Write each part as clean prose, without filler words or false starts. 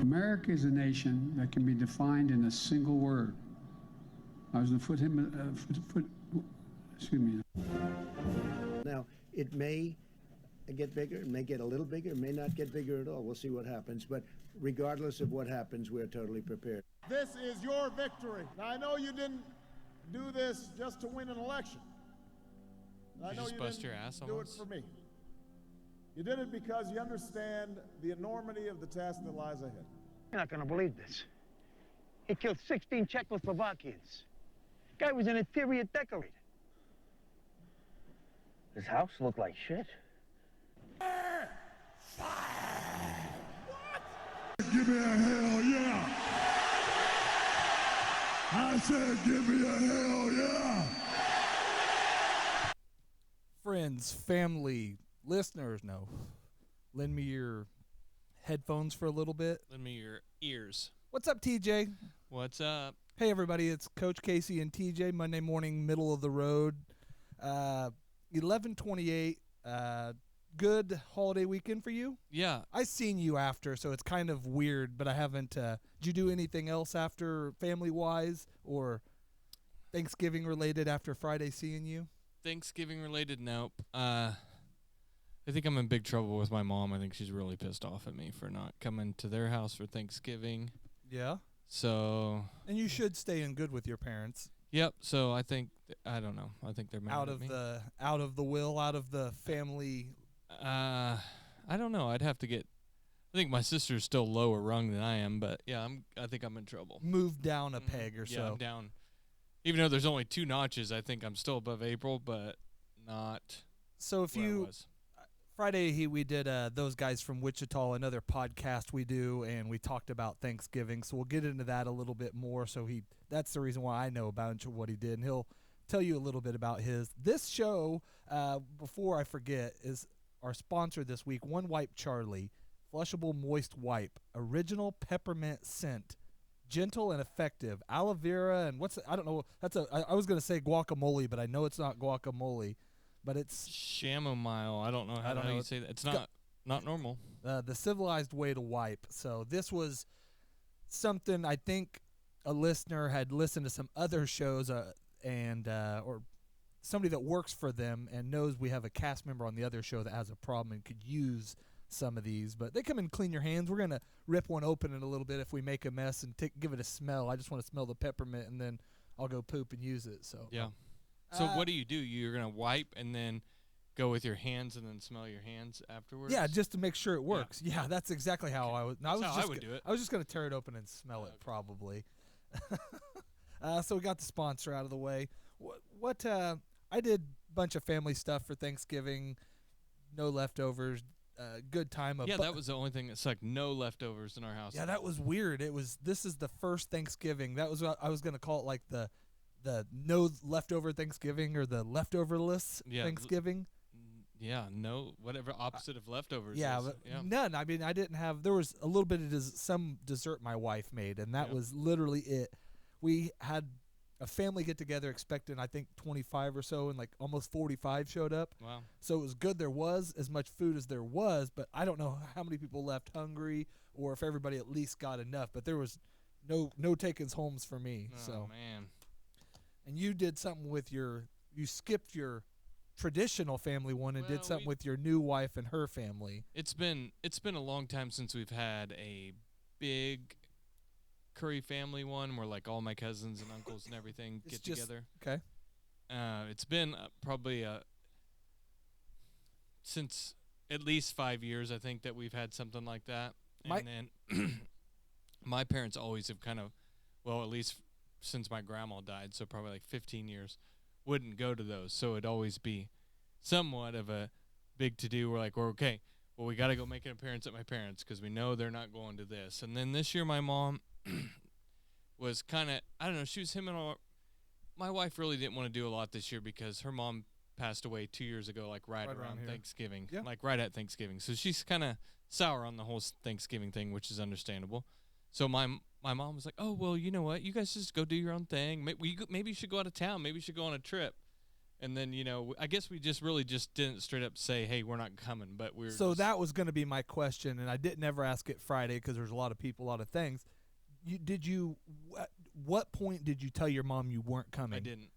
America is a nation that can be defined in a single word. I was going to excuse me. Now, it may get bigger, it may get a little bigger, it may not get bigger at all. We'll see what happens. But regardless of what happens, we're totally prepared. This is your victory. Now, I know you didn't do this just to win an election. I know you didn't do it for me. You did it because you understand the enormity of the task that lies ahead. You're not going to believe this. He killed 16 Czechoslovakians. Guy was an interior decorator. His house looked like shit. Fire! What? Give me a hell yeah! I said give me a hell yeah! Friends, family, listeners, no. Lend me your headphones for a little bit. Lend me your ears. What's up, TJ? What's up? Hey, everybody. It's Coach Casey and TJ, Monday morning, middle of the road. 11:28. Good holiday weekend for you? Yeah. I seen you after, so it's kind of weird, but I haven't. Did you do anything else after family-wise or Thanksgiving-related after Friday seeing you? Thanksgiving-related, nope. I think I'm in big trouble with my mom. I think she's really pissed off at me for not coming to their house for Thanksgiving. Yeah? So. And you should stay in good with your parents. Yep. So I think, I don't know. I think they're mad at me. Out of the will, out of the family. I don't know. I'd have to get. I think my sister's still lower rung than I am, but yeah, I think I'm in trouble. Move down a peg or so. Yeah, I'm down. Even though there's only 2 notches, I think I'm still above April, but not. So if you. Friday, we did Those Guys from Wichita, another podcast we do, and we talked about Thanksgiving. So we'll get into that a little bit more. So that's the reason why I know about what he did, and he'll tell you a little bit about his. This show, before I forget, is our sponsor this week, One Wipe Charlie, flushable moist wipe, original peppermint scent, gentle and effective, aloe vera, and I don't know. I was going to say guacamole, but I know it's not guacamole. But it's chamomile. I don't know how you say that. It's not normal. The civilized way to wipe. So this was something I think a listener had listened to some other shows or somebody that works for them and knows we have a cast member on the other show that has a problem and could use some of these. But they come and clean your hands. We're going to rip one open in a little bit if we make a mess and give it a smell. I just want to smell the peppermint, and then I'll go poop and use it. So yeah. So what do? You're going to wipe and then go with your hands and then smell your hands afterwards? Yeah, just to make sure it works. Yeah, that's exactly how I would. I would do it. I was just going to tear it open and smell it probably. So we got the sponsor out of the way. What I did a bunch of family stuff for Thanksgiving. No leftovers. Good time. That was the only thing. It's like no leftovers in our house. Yeah, that was weird. This is the first Thanksgiving. That was what I was going to call it, like the no leftover Thanksgiving or the leftoverless Thanksgiving. Yeah, no, whatever opposite of leftovers. Yeah, is. But none. I mean, I didn't have. There was a little bit of some dessert my wife made, and that was literally it. We had a family get together expecting, I think, 25 or so, and like almost 45 showed up. Wow. So it was good. There was as much food as there was, but I don't know how many people left hungry or if everybody at least got enough. But there was no takings homes for me. Oh, man. And you did something with you skipped your traditional family one and did something with your new wife and her family. It's been a long time since we've had a big Curry family one where like all my cousins and uncles and everything get together. Okay. It's been probably since at least 5 years, I think, that we've had something like that. And then my parents always have kind of, well, at least since my grandma died, so probably like 15 years, wouldn't go to those. So it'd always be somewhat of a big to-do. We're okay, well, we got to go make an appearance at my parents' because we know they're not going to this. And then this year my mom was kind of, I don't know, she was him and all. My wife really didn't want to do a lot this year because her mom passed away 2 years ago, like right around Thanksgiving, like right at Thanksgiving. So she's kind of sour on the whole Thanksgiving thing, which is understandable. So my mom was like, oh, well, you know what? You guys just go do your own thing. Maybe you should go out of town. Maybe you should go on a trip. And then, I guess we just really just didn't straight up say, hey, we're not coming, but we're So that was going to be my question, and I didn't ever ask it Friday because there's a lot of people, a lot of things. What point did you tell your mom you weren't coming? I didn't.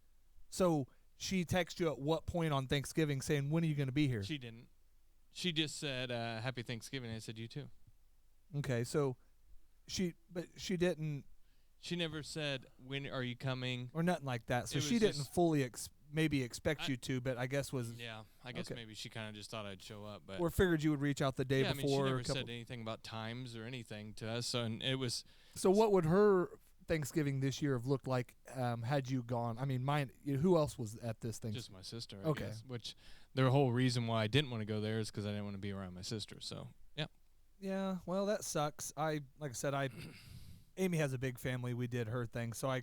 So she texted you at what point on Thanksgiving saying, when are you going to be here? She didn't. She just said, Happy Thanksgiving. I said, you too. Okay, so she didn't. She never said, when are you coming? Or nothing like that. So she didn't fully maybe expect you to, but I guess was. Yeah, I guess maybe she kind of just thought I'd show up. But or figured you would reach out the day before. before. I mean, she never said anything about times or anything to us. So, and it was. So what would her Thanksgiving this year have looked like had you gone? I mean, mine. Who else was at this thing? Just my sister, I guess, which the whole reason why I didn't want to go there is because I didn't want to be around my sister. So, yeah. Yeah, well, that sucks. Like I said, Amy has a big family. We did her thing, so I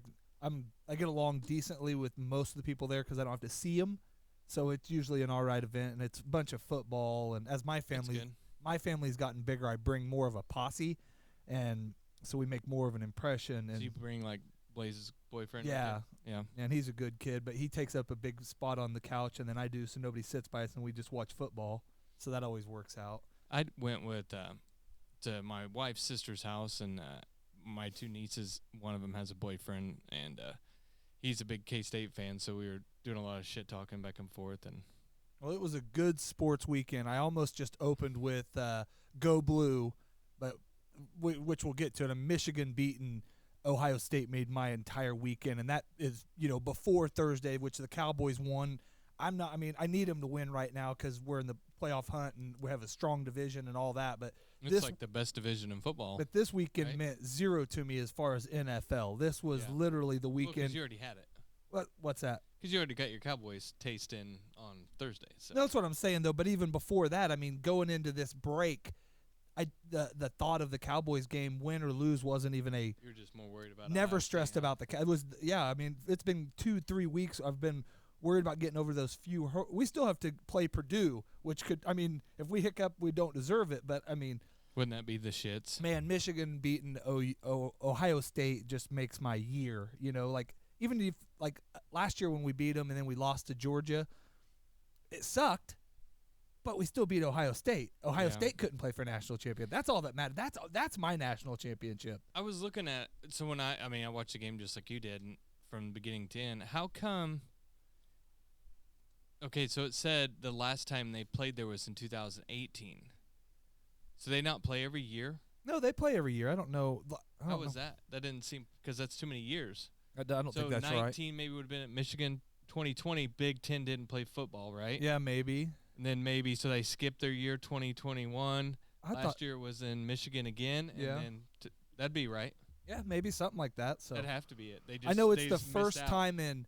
get along decently with most of the people there because I don't have to see them. So it's usually an all right event, and it's a bunch of football. And as my family's gotten bigger, I bring more of a posse, and so we make more of an impression. And so you bring like Blaze's boyfriend. Yeah, yeah, and he's a good kid, but he takes up a big spot on the couch, and then I do, so nobody sits by us, and we just watch football. So that always works out. I went with to my wife's sister's house, and my two nieces, one of them has a boyfriend, and he's a big K-State fan, so we were doing a lot of shit talking back and forth. And well, it was a good sports weekend. I almost just opened with Go Blue, but which we'll get to it. Michigan beating Ohio State made my entire weekend, and that is before Thursday, which the Cowboys won. I need them to win right now because we're in the playoff hunt and we have a strong division and all that. But it's like the best division in football. But this weekend meant zero to me as far as NFL. This was literally the weekend. Because you already had it. What's that? Because you already got your Cowboys taste in on Thursday. So. That's what I'm saying, though. But even before that, I mean, going into this break, the thought of the Cowboys game, win or lose, wasn't even a. You're just more worried about. Never stressed about the. It was I mean, it's been 2-3 weeks. I've been worried about getting over those few. We still have to play Purdue, which could. I mean, if we hiccup, we don't deserve it. But I mean. Wouldn't that be the shits? Man, Michigan beating Ohio State just makes my year. Like even if last year when we beat them and then we lost to Georgia, it sucked, but we still beat Ohio State. Ohio State couldn't play for national champion. That's all that mattered. That's my national championship. I was looking at when I watched the game just like you did from beginning to end. How come? Okay, so it said the last time they played there was in 2018. So they not play every year? No, they play every year. I don't know. How was that? That didn't seem because that's too many years. I don't think that's right. So 19 maybe would have been at Michigan. 2020, Big Ten didn't play football, right? Yeah, maybe. And then maybe so they skipped their year 2021. Last year was in Michigan again. And then that'd be right. Yeah, maybe something like that. So that'd have to be it. I know it's the first time in,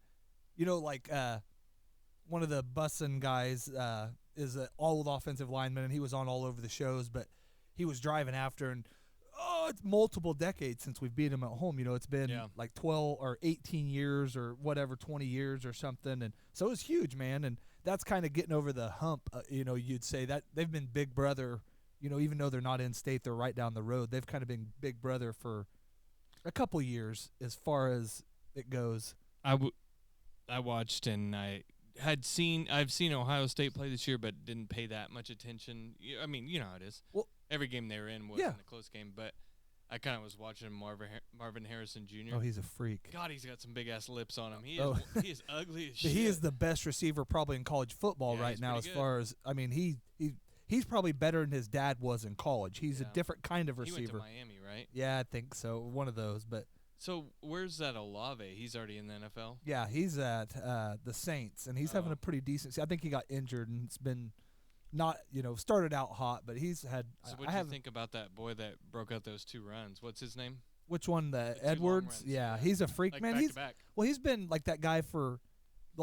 one of the Bussin guys is an old offensive lineman, and he was on all over the shows, but he was driving after, and it's multiple decades since we've beat him at home. It's been like 12 or 18 years or whatever, 20 years or something, and so it was huge, man. And that's kind of getting over the hump. You'd say that they've been big brother. Even though they're not in state, they're right down the road. They've kind of been big brother for a couple years as far as it goes. I watched and I've seen Ohio State play this year, but didn't pay that much attention. I mean, you know how it is. Well, every game they were in wasn't a close game, but I kind of was watching Marvin Harrison Jr. Oh, he's a freak. God, he's got some big ass lips on him. He is ugly as shit. He is the best receiver probably in college football right now. As far as he's probably better than his dad was in college. He's a different kind of receiver. He went to Miami, right? Yeah, I think so. One of those, but. So where's that Olave? He's already in the NFL? Yeah, he's at the Saints, and he's having a pretty decent – I think he got injured, and it's been not – started out hot, but he's had – So what do you think about that boy that broke out those 2 runs? What's his name? Which one? The Edwards? Yeah, he's a freak, man. He's been like that guy for –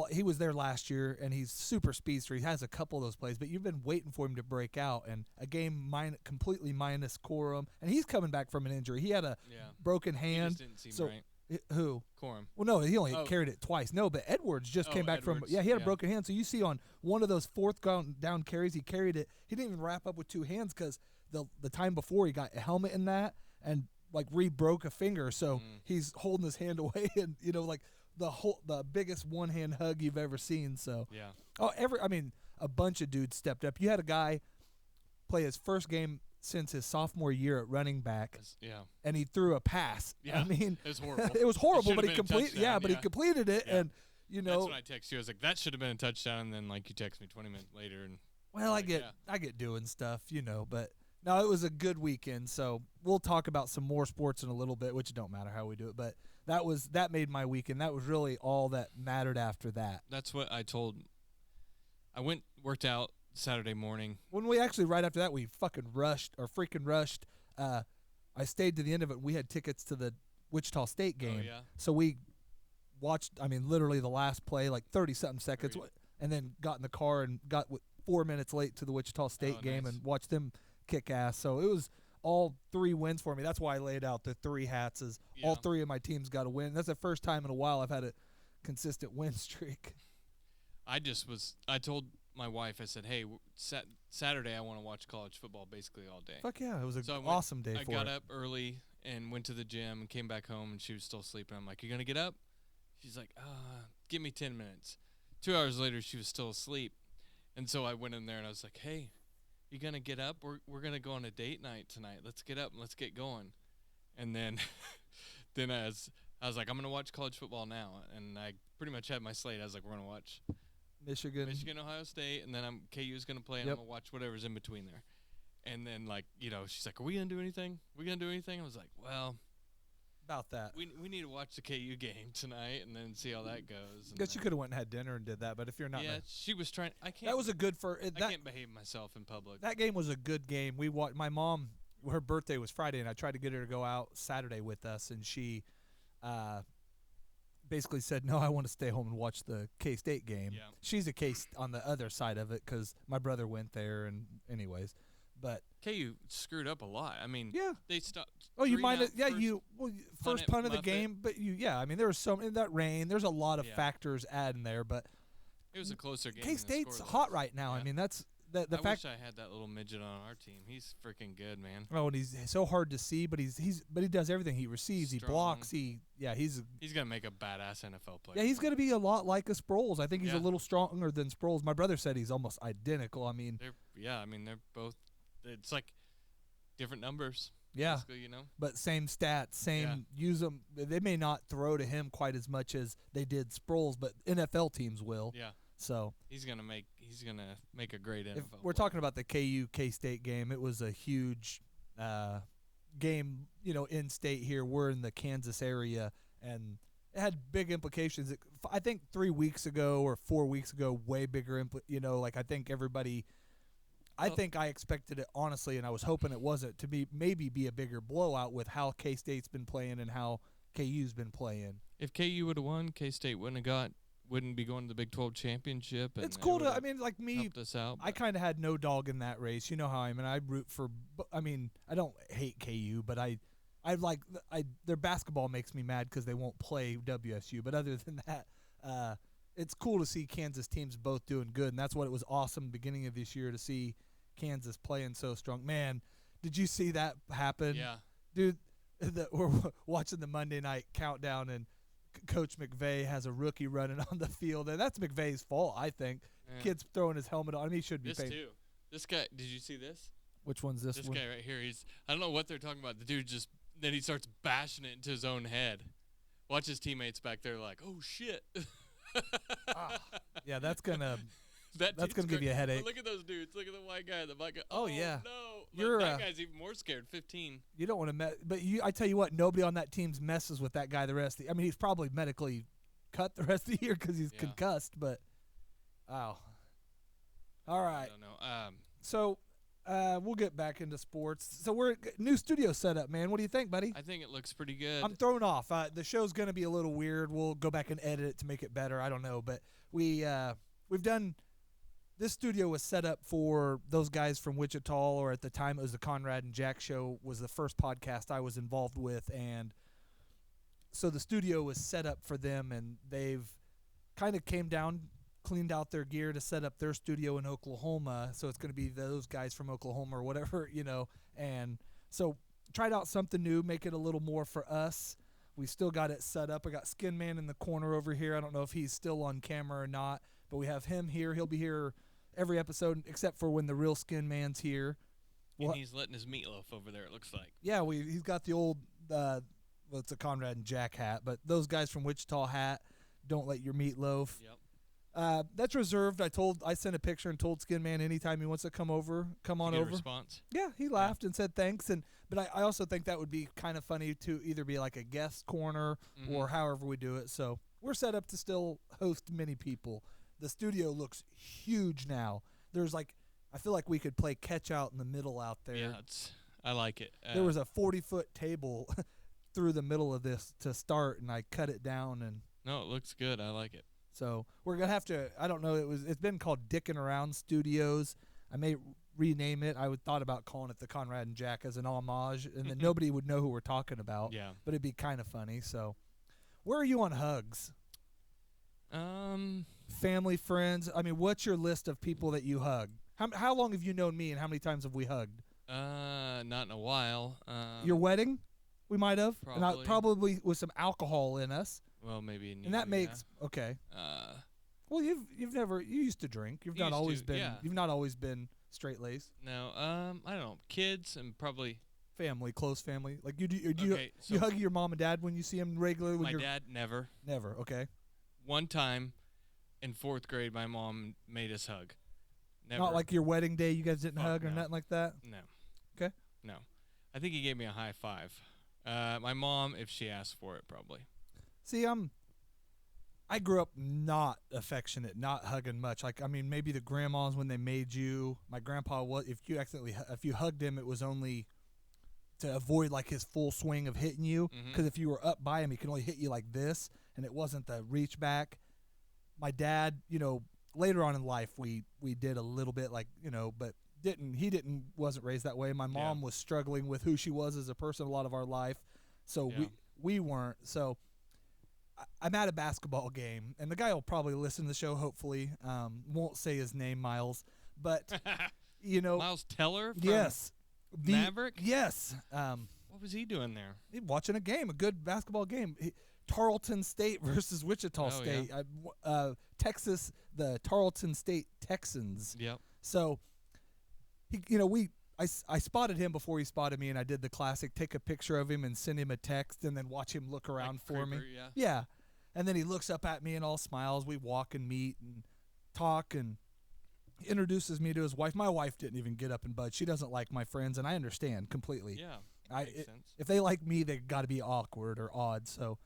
he was there last year, and he's super speedster. He has a couple of those plays, but you've been waiting for him to break out. And a game completely minus Corum, and he's coming back from an injury. He had a broken hand. He just didn't seem right. Who? Corum. Well, no, he only carried it twice. No, but Edwards just came back from – he had a broken hand. So you see on one of those fourth down carries, he carried it. He didn't even wrap up with 2 hands because the time before he got a helmet in that and, re-broke a finger. So he's holding his hand away and, the biggest one-hand hug you've ever seen. So Yeah. A bunch of dudes stepped up. You had a guy play his first game since his sophomore year at running back. Yeah. And he threw a pass. Yeah. I mean, it was horrible. It was horrible, It but he should've been a completed. Yeah, touchdown, but he yeah. completed it, Yeah. and That's when I text you. I was like, that should have been a touchdown. And then like you text me 20 minutes later, and Well, like, I get doing stuff, but no, it was a good weekend. So we'll talk about some more sports in a little bit, which don't matter how we do it, but that made my weekend. That was really all that mattered after that. That's what I told. I worked out Saturday morning. When we actually right after that we freaking rushed. I stayed to the end of it. We had tickets to the Wichita State game, Oh, yeah? so we watched. Literally the last play, like 30-something seconds, Great. and then got in the car and got 4 minutes late to the Wichita State game nice. and watched them kick ass. So it was all 3 wins for me. That's why I laid out the 3 hats. Is all 3 of my teams got a win. That's the first time in a while I've had a consistent win streak. I told my wife, I said, hey, Saturday I want to watch college football basically all day. Fuck yeah, it was an So awesome day I for got it. up early and went to the gym and came back home, and she was still sleeping. I'm like, you going to get up? She's like, give me 10 minutes. 2 hours later, she was still asleep. And so I went in there and I was like, hey, you going to get up? We're going to go on a date night tonight. Let's get up and let's get going. And then I was like, I'm going to watch college football now. And I pretty much had my slate. I was like, we're going to watch Michigan, Ohio State, and then KU's going to play, and I'm going to watch whatever's in between there. And then, she's like, are we going to do anything? I was like, well, about that. we need to watch the KU game tonight and then see how that goes. Guess you could have went and had dinner and did that, but if you're not, Yeah, she was trying. I can't. that was a good for. I can't behave myself in public. That game was a good game. We watched. My mom, her birthday was Friday, and I tried to get her to go out Saturday with us, and she basically said, no, I want to stay home and watch the K-State game. Yeah. She's a K on the other side of it because my brother went there, and anyways. But KU screwed up a lot. yeah. They stopped. Oh, you 3 might now, have, first punt of the game, but there was some in that rain. There's a lot of factors adding there, but it was a closer game. K-State's hot right now. Yeah. that's the I fact. wish I had that little midget on our team. He's freaking good, man. Oh, and he's so hard to see, but he does everything. He receives, he blocks, He's gonna make a badass NFL player. Yeah, he's gonna be a lot like a Sproles. I think he's a Yeah. little stronger than Sproles. My brother said he's almost identical. They're both. It's like different numbers. Yeah, basically, but same stats, same use them. They may not throw to him quite as much as they did Sproles, but NFL teams will. Yeah. So he's gonna make a great NFL. If we're talking about the KU K-State game, it was a huge game. In state here, we're in the Kansas area, and it had big implications. I think 3 weeks ago or 4 weeks ago, way bigger. I think everybody. I think I expected it honestly, and I was hoping it wasn't to be maybe be a bigger blowout with how K-State's been playing and how KU's been playing. If KU would have won, K-State wouldn't be going to the Big 12 championship. And it's cool to. Like me, helped us out. I kind of had no dog in that race. You know how I am, and I root for. I don't hate KU, but their basketball makes me mad because they won't play WSU. But other than that, it's cool to see Kansas teams both doing good, and that's what it was awesome beginning of this year to see Kansas playing so strong. Man, did you see that happen? Yeah. Dude, we're watching the Monday night countdown, and Coach McVay has a rookie running on the field, and that's McVay's fault, I think. Yeah. Kid's throwing his helmet on. He should be paid. Too. This guy, did you see this? Which one's this one? This guy right here, I don't know what they're talking about. The dude then he starts bashing it into his own head. Watch his teammates back there like, oh, shit. Yeah, that's gonna That's gonna give you a headache. But look at those dudes. Look at the white guy and the black guy. Oh, yeah. No. That guy's even more scared. 15. You don't want to mess. But I tell you what, nobody on that team messes with that guy the rest of he's probably medically cut the rest of the year because he's concussed. But, wow. All right. I don't know. So, we'll get back into sports. So we're new studio setup, man. What do you think, buddy? I think it looks pretty good. I'm thrown off. The show's going to be a little weird. We'll go back and edit it to make it better. I don't know, but we've done. This studio was set up for those guys from Wichita, or at the time it was the Conrad and Jack Show, was the first podcast I was involved with, and so the studio was set up for them, and they've kind of came down, cleaned out their gear to set up their studio in Oklahoma, so it's going to be those guys from Oklahoma or whatever, and so tried out something new, make it a little more for us. We still got it set up. I got Skin Man in the corner over here. I don't know if he's still on camera or not, but we have him here. He'll be here every episode except for when the real Skin Man's here. And he's letting his meatloaf over there, it looks like. Yeah, he's got the old, it's a Conrad and Jack hat, but those guys from Wichita hat, don't let your meatloaf. Yep. That's reserved. I sent a picture and told Skin Man anytime he wants to come on over. A response? Yeah, he laughed and said thanks. But I also think that would be kind of funny to either be like a guest corner or however we do it. So we're set up to still host many people. The studio looks huge now. There's I feel like we could play catch out in the middle out there. Yeah, I like it. There was a 40-foot table through the middle of this to start, and I cut it down. And no, it looks good. I like it. So we're gonna have to. I don't know. It's been called Dickin' Around Studios. I may rename it. I thought about calling it the Conrad and Jack as an homage, and then nobody would know who we're talking about. Yeah. But it'd be kind of funny. So, where are you on hugs? Family, friends. I mean, what's your list of people that you hug? How long have you known me, and how many times have we hugged? Not in a while. Your wedding, we might have, probably. Probably with some alcohol in us. Well, maybe. And that makes okay. Well, you used to drink. You've not always been straight laced. No, I don't know. Kids and probably family, close family. Like you so you hug your mom and dad when you see them regularly. My dad never. Never. Okay. One time, in 4th grade, my mom made us hug. Never. Not like your wedding day. You guys didn't hug or no. nothing like that. No. Okay. No, I think he gave me a high five. My mom, if she asked for it, probably. See, I grew up not affectionate, not hugging much. Like, I mean, maybe the grandmas when they made you. My grandpa was. If you hugged him, it was only to avoid like his full swing of hitting you. Because if you were up by him, he could only hit you like this, and it wasn't the reach back. My dad, later on in life, we did a little bit like, but wasn't raised that way. My mom was struggling with who she was as a person a lot of our life, so we weren't. So I'm at a basketball game, and the guy will probably listen to the show, hopefully. Won't say his name, Miles, but Miles Teller from yes, Maverick? Yes. What was he doing there? Watching a game, a good basketball game. Tarleton State versus Wichita State. Yeah. Texas, the Tarleton State Texans. Yep. So, I spotted him before he spotted me, and I did the classic take a picture of him and send him a text and then watch him look around for me. Yeah. And then he looks up at me and all smiles. We walk and meet and talk, and he introduces me to his wife. My wife didn't even get up and budge. She doesn't like my friends, and I understand completely. Yeah. Makes sense. If they like me, they got to be awkward or odd. So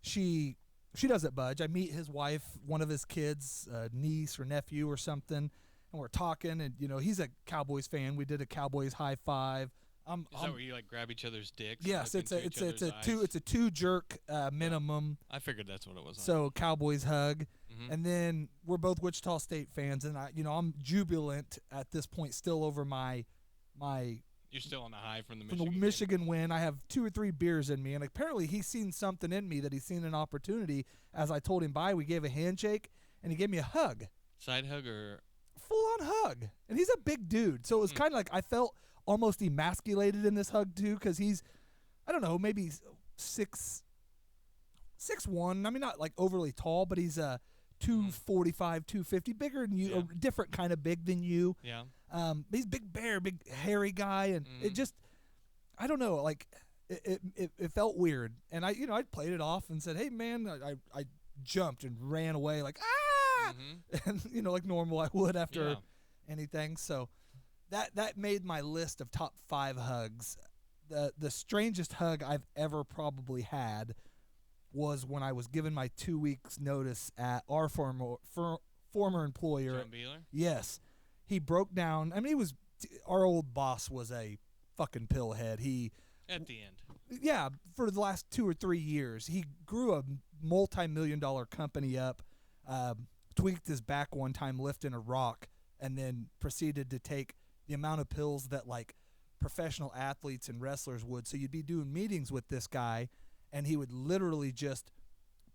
she doesn't budge. I meet his wife, one of his kids, niece or nephew or something, and we're talking. And he's a Cowboys fan. We did a Cowboys high five. Is that where you grab each other's dicks? Yes, it's a two jerk minimum. I figured that's what it was. So Cowboys hug, and then we're both Wichita State fans, and I'm jubilant at this point still over my. You're still on the high from the Michigan win. I have 2 or 3 beers in me, and apparently he's seen something in me that he's seen an opportunity. As I told him bye, we gave a handshake, and he gave me a hug. Side hug or? Full-on hug. And he's a big dude, so it was kind of like I felt almost emasculated in this hug, too, because he's, I don't know, maybe 6'1". I mean, not like overly tall, but he's 245, 250, bigger than you, a different kind of big than you. Yeah. He's big bear, big hairy guy, and it just, I don't know, like it felt weird, and I played it off and said, hey man, I jumped and ran away like and like normal I would after anything. So that made my list of top 5 hugs. The strangest hug I've ever probably had was when I was given my 2 weeks notice at our former employer. John Beeler? Yes. He broke down. I mean, our old boss was a fucking pillhead. At the end. Yeah, for the last 2 or 3 years. He grew a multi-million-dollar company up, tweaked his back one time lifting a rock, and then proceeded to take the amount of pills that like professional athletes and wrestlers would. So you'd be doing meetings with this guy, and he would literally just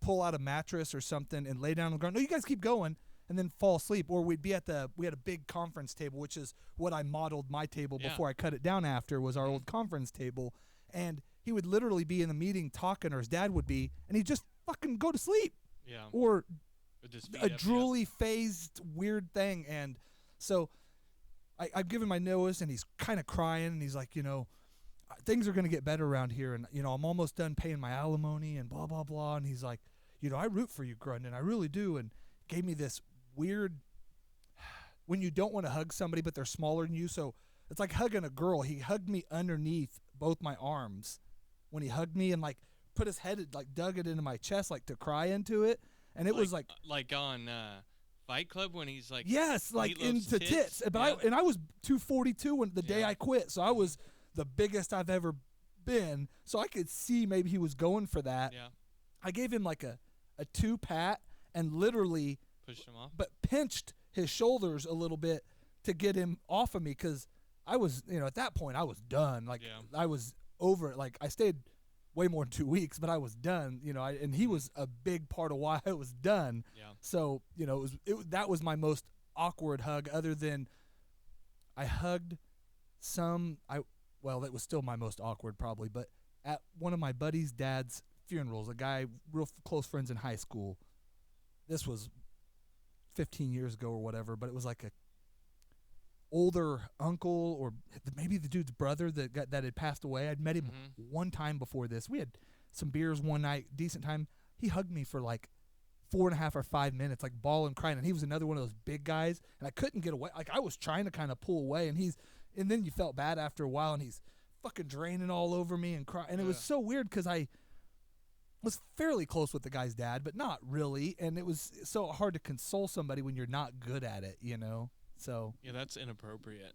pull out a mattress or something and lay down on the ground. No, you guys keep going. And then fall asleep, or we had a big conference table, which is what I modeled my table before I cut it down after, was our old conference table. And he would literally be in the meeting talking, or his dad would be, and he'd just fucking go to sleep. Yeah. Or With his feet a up, yeah. drooly phased weird thing. And so I've given my notice, and he's kind of crying, and he's like, things are going to get better around here, and I'm almost done paying my alimony and blah blah blah. And he's like, I root for you, Grundon, I really do. And gave me this weird, when you don't want to hug somebody but they're smaller than you, so it's like hugging a girl. He hugged me underneath both my arms when he hugged me, and like put his head, like dug it into my chest, like to cry into it. And it was like on Fight Club when he's like, yes, like Meatloaf's into tits. But yeah. I was 242 when the day I quit, so I was the biggest I've ever been. So I could see maybe he was going for that. Yeah. I gave him like a 2 pat and literally Pushed him off. but pinched his shoulders a little bit to get him off of me, because I was, at that point I was done. Like I was over it. Like I stayed way more than 2 weeks, but I was done. And he was a big part of why I was done. Yeah. So that was my most awkward hug, other than I hugged that was still my most awkward probably, but at one of my buddy's dad's funerals, a guy real close friends in high school. This was 15 years ago or whatever, but it was like a older uncle, or maybe the dude's brother that had passed away. I'd met him one time before this. We had some beers one night, decent time. He hugged me for like 4.5 or 5 minutes, like bawling, crying, and he was another one of those big guys, and I couldn't get away. Like I was trying to kind of pull away, and then you felt bad after a while, and he's fucking draining all over me and crying, and it was so weird because I was fairly close with the guy's dad, but not really, and it was so hard to console somebody when you're not good at it, So yeah, that's inappropriate.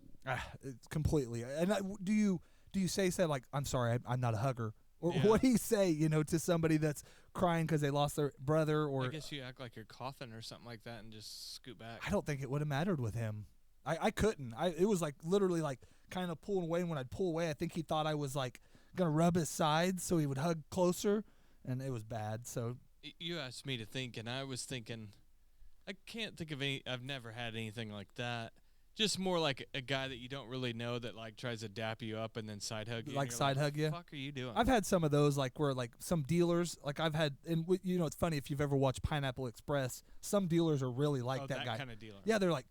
It's completely. And do you say like, I'm sorry, I'm not a hugger, or what do you say, to somebody that's crying because they lost their brother? Or I guess you act like you're coughing or something like that and just scoot back. I don't think it would have mattered with him. I couldn't. It was like literally like kind of pulling away, and when I'd pull away, I think he thought I was like gonna rub his sides so he would hug closer, and it was bad. So you asked me to think, and I was thinking, I can't think of any. I've never had anything like that. Just more like a guy that you don't really know that like tries to dap you up and then side hug you. Like side hug you. What the fuck are you doing? I've had some of those, like where like some dealers, like I've had, and it's funny if you've ever watched Pineapple Express. Some dealers are really like that guy. Kind of dealer. Yeah, they're like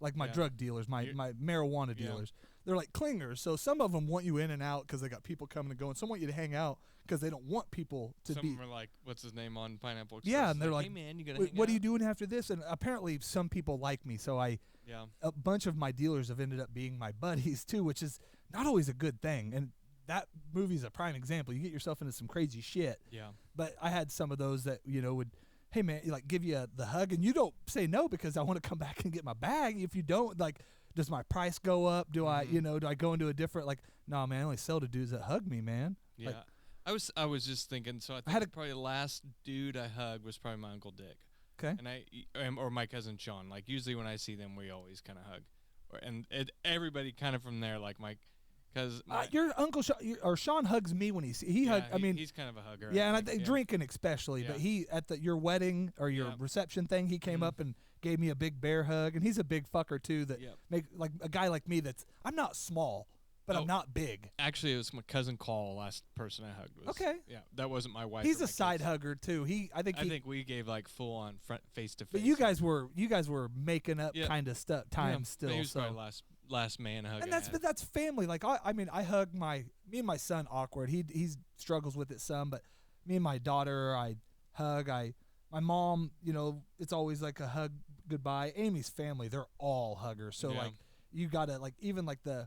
like my drug dealers, my marijuana dealers. They're like clingers. So some of them want you in and out because they got people coming and going. Some want you to hang out because they don't want people to be. Some are like, what's his name on Pineapple Express? Yeah, and they're like, hey man, you gonna hang what out? are you doing after this? And apparently some people like me, so a bunch of my dealers have ended up being my buddies too, which is not always a good thing. And that movie's a prime example. You get yourself into some crazy shit. Yeah. But I had some of those that would, hey man, like give you the hug, and you don't say no because I want to come back and get my bag. If you don't, like, does my price go up? Do I, do I go into a different, like, no man, I only sell to dudes that hug me, man. Yeah. Like, I was just thinking. So I think probably the last dude I hugged was probably my Uncle Dick. Okay. And or my cousin Sean. Like usually when I see them, we always kind of hug. Everybody kind of from there, like because your Uncle Sean hugs me when he's he's kind of a hugger. Yeah, and I think drinking especially. Yeah. But he at your wedding or your reception thing, he came up and gave me a big bear hug, and he's a big fucker too. That make like a guy like me I'm not small, but I'm not big. Actually, it was my cousin Carl, last person I hugged. Okay. Yeah, that wasn't my wife. He's a side hugger too. I think we gave like full on front face to face. But you guys were making up kind of stuff still. He was probably last man hug. And that's family. Like I hug me and my son awkward. He struggles with it some, but me and my daughter I hug. My mom, it's always like a hug goodbye. Amy's family, they're all huggers. So like you gotta like even like the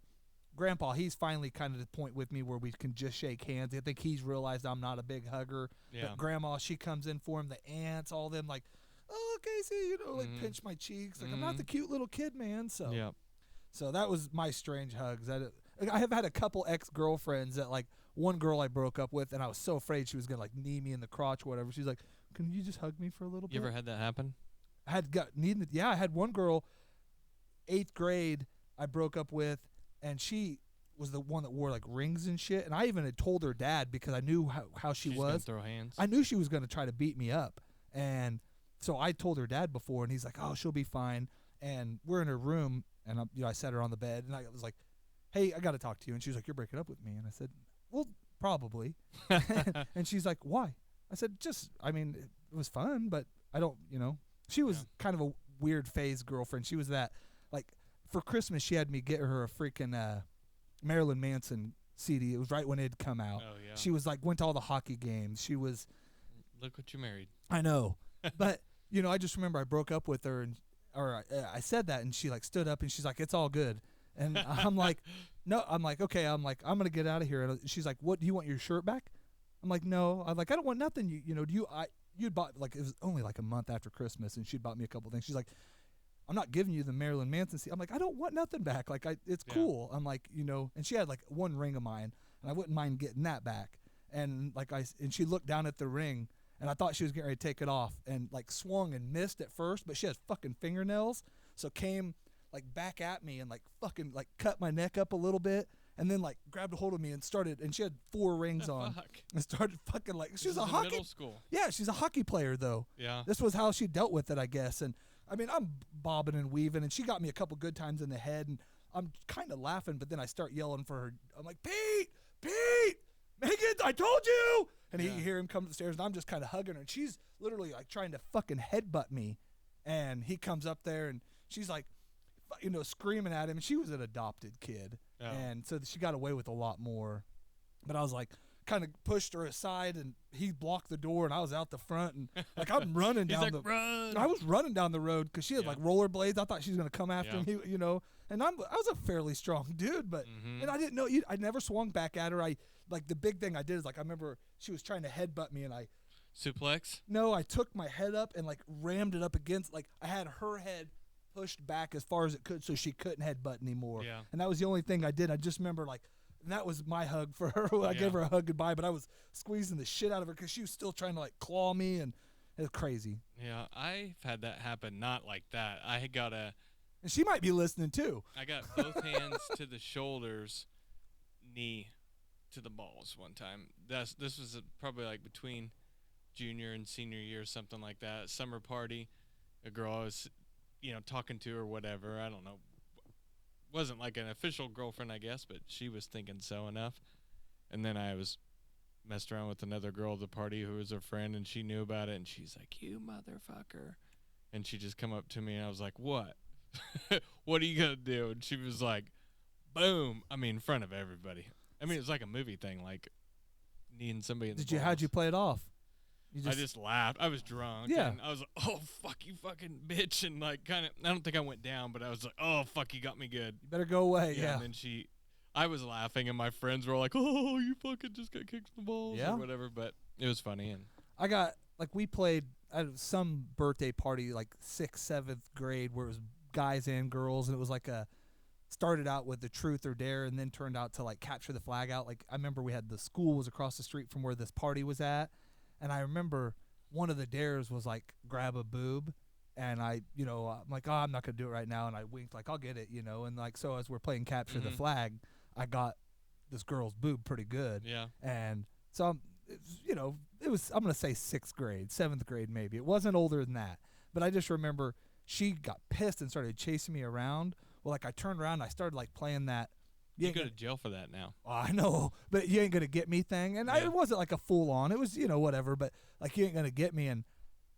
grandpa, he's finally kind of at the point with me where we can just shake hands. I think he's realized I'm not a big hugger. Yeah. But grandma, she comes in for him. The aunts, all them like, oh Casey, like pinch my cheeks. Like I'm not the cute little kid, man. So so that was my strange hugs. I have had a couple ex-girlfriends that like one girl I broke up with, and I was so afraid she was gonna like knee me in the crotch or whatever. She's like, can you just hug me for a little bit? You ever had that happen? I had one girl, 8th grade, I broke up with, and she was the one that wore like rings and shit. And I even had told her dad because I knew how she She's was. Gonna throw hands. I knew she was going to try to beat me up. And so I told her dad before, and he's like, oh, she'll be fine. And we're in her room, and I sat her on the bed, and I was like, hey, I got to talk to you. And she was like, you're breaking up with me. And I said, well, probably. And she's like, why? I said, it was fun, but I don't, She was kind of a weird phase girlfriend. She was that, like, for Christmas, she had me get her a freaking Marilyn Manson CD. It was right when it had come out. Oh, yeah. She was like, went to all the hockey games. She was. Look what you married. I know. But, I just remember I broke up with her, I said that, and she, like, stood up, and she's like, it's all good. And I'm like, no. I'm like, okay. I'm like, I'm going to get out of here. And she's like, what, do you want your shirt back? I'm like, no. I'm like, I don't want nothing. You'd bought, like, it was only like a month after Christmas, and she'd bought me a couple things. She's like, I'm not giving you the Marilyn Manson CD. I'm like, I don't want nothing back. Like, it's cool. I'm like, and she had like one ring of mine, and I wouldn't mind getting that back. And like and she looked down at the ring, and I thought she was getting ready to take it off, and like swung and missed at first, but she has fucking fingernails, so came like back at me and like fucking like cut my neck up a little bit, and then like grabbed a hold of me and started, and she had 4 rings on, and started fucking like she was a hockey. Middle school. Yeah, she's a hockey player though. Yeah. This was how she dealt with it, I guess, and. I mean, I'm bobbing and weaving, and she got me a couple good times in the head, and I'm kind of laughing, but then I start yelling for her. I'm like, Pete, Megan, I told you! And you hear him come upstairs, and I'm just kind of hugging her, and she's literally like trying to fucking headbutt me, and he comes up there, and she's like, screaming at him, and she was an adopted kid, and so she got away with a lot more, but I was like, kind of pushed her aside, and he blocked the door, and I was out the front, and like I'm running down run. I was running down the road because she had like rollerblades. I thought she was gonna come after me, and I was a fairly strong dude, but and I didn't know I never swung back at her. I like the big thing I did is like I remember she was trying to headbutt me, and I suplex. No, I took my head up and like rammed it up against, like I had her head pushed back as far as it could so she couldn't headbutt anymore. Yeah. And that was the only thing I did. I just remember like. And that was my hug for her. I gave her a hug goodbye, but I was squeezing the shit out of her because she was still trying to like claw me, and it was crazy. Yeah, I've had that happen. Not like that. I got and she might be listening too. I got both hands to the shoulders, knee to the balls one time. This was probably like between junior and senior year, something like that. Summer party, a girl I was, talking to or whatever. I don't know. Wasn't like an official girlfriend, I guess, but she was thinking so enough. And then I was messed around with another girl at the party who was her friend, and she knew about it, and she's like, you motherfucker. And she just come up to me, and I was like, what? What are you going to do? And she was like, boom. I mean, in front of everybody. I mean, it was like a movie thing, like needing somebody in the balls. How'd you play it off? I just laughed. I was drunk. Yeah. And I was like, oh, fuck you fucking bitch. And like kind of, I don't think I went down, but I was like, oh, fuck, you got me good. You better go away. Yeah. And then I was laughing, and my friends were all like, oh, you fucking just got kicked in the balls or whatever. But it was funny. And I got, like, we played at some birthday party, like 6th, 7th grade, where it was guys and girls. And it was like started out with the truth or dare, and then turned out to like capture the flag out. Like, I remember the school was across the street from where this party was at. And I remember one of the dares was like grab a boob, and I'm like, oh, I'm not gonna do it right now, and I winked like I'll get it, and like so as we're playing capture the flag, I got this girl's boob pretty good, and so it was I'm gonna say 6th grade, 7th grade maybe. It wasn't older than that, but I just remember she got pissed and started chasing me around. Well, like I turned around and I started like playing that. You go to jail for that now. Oh, I know, but you ain't gonna get me thing. And it wasn't like a full on. It was whatever. But like you ain't gonna get me. And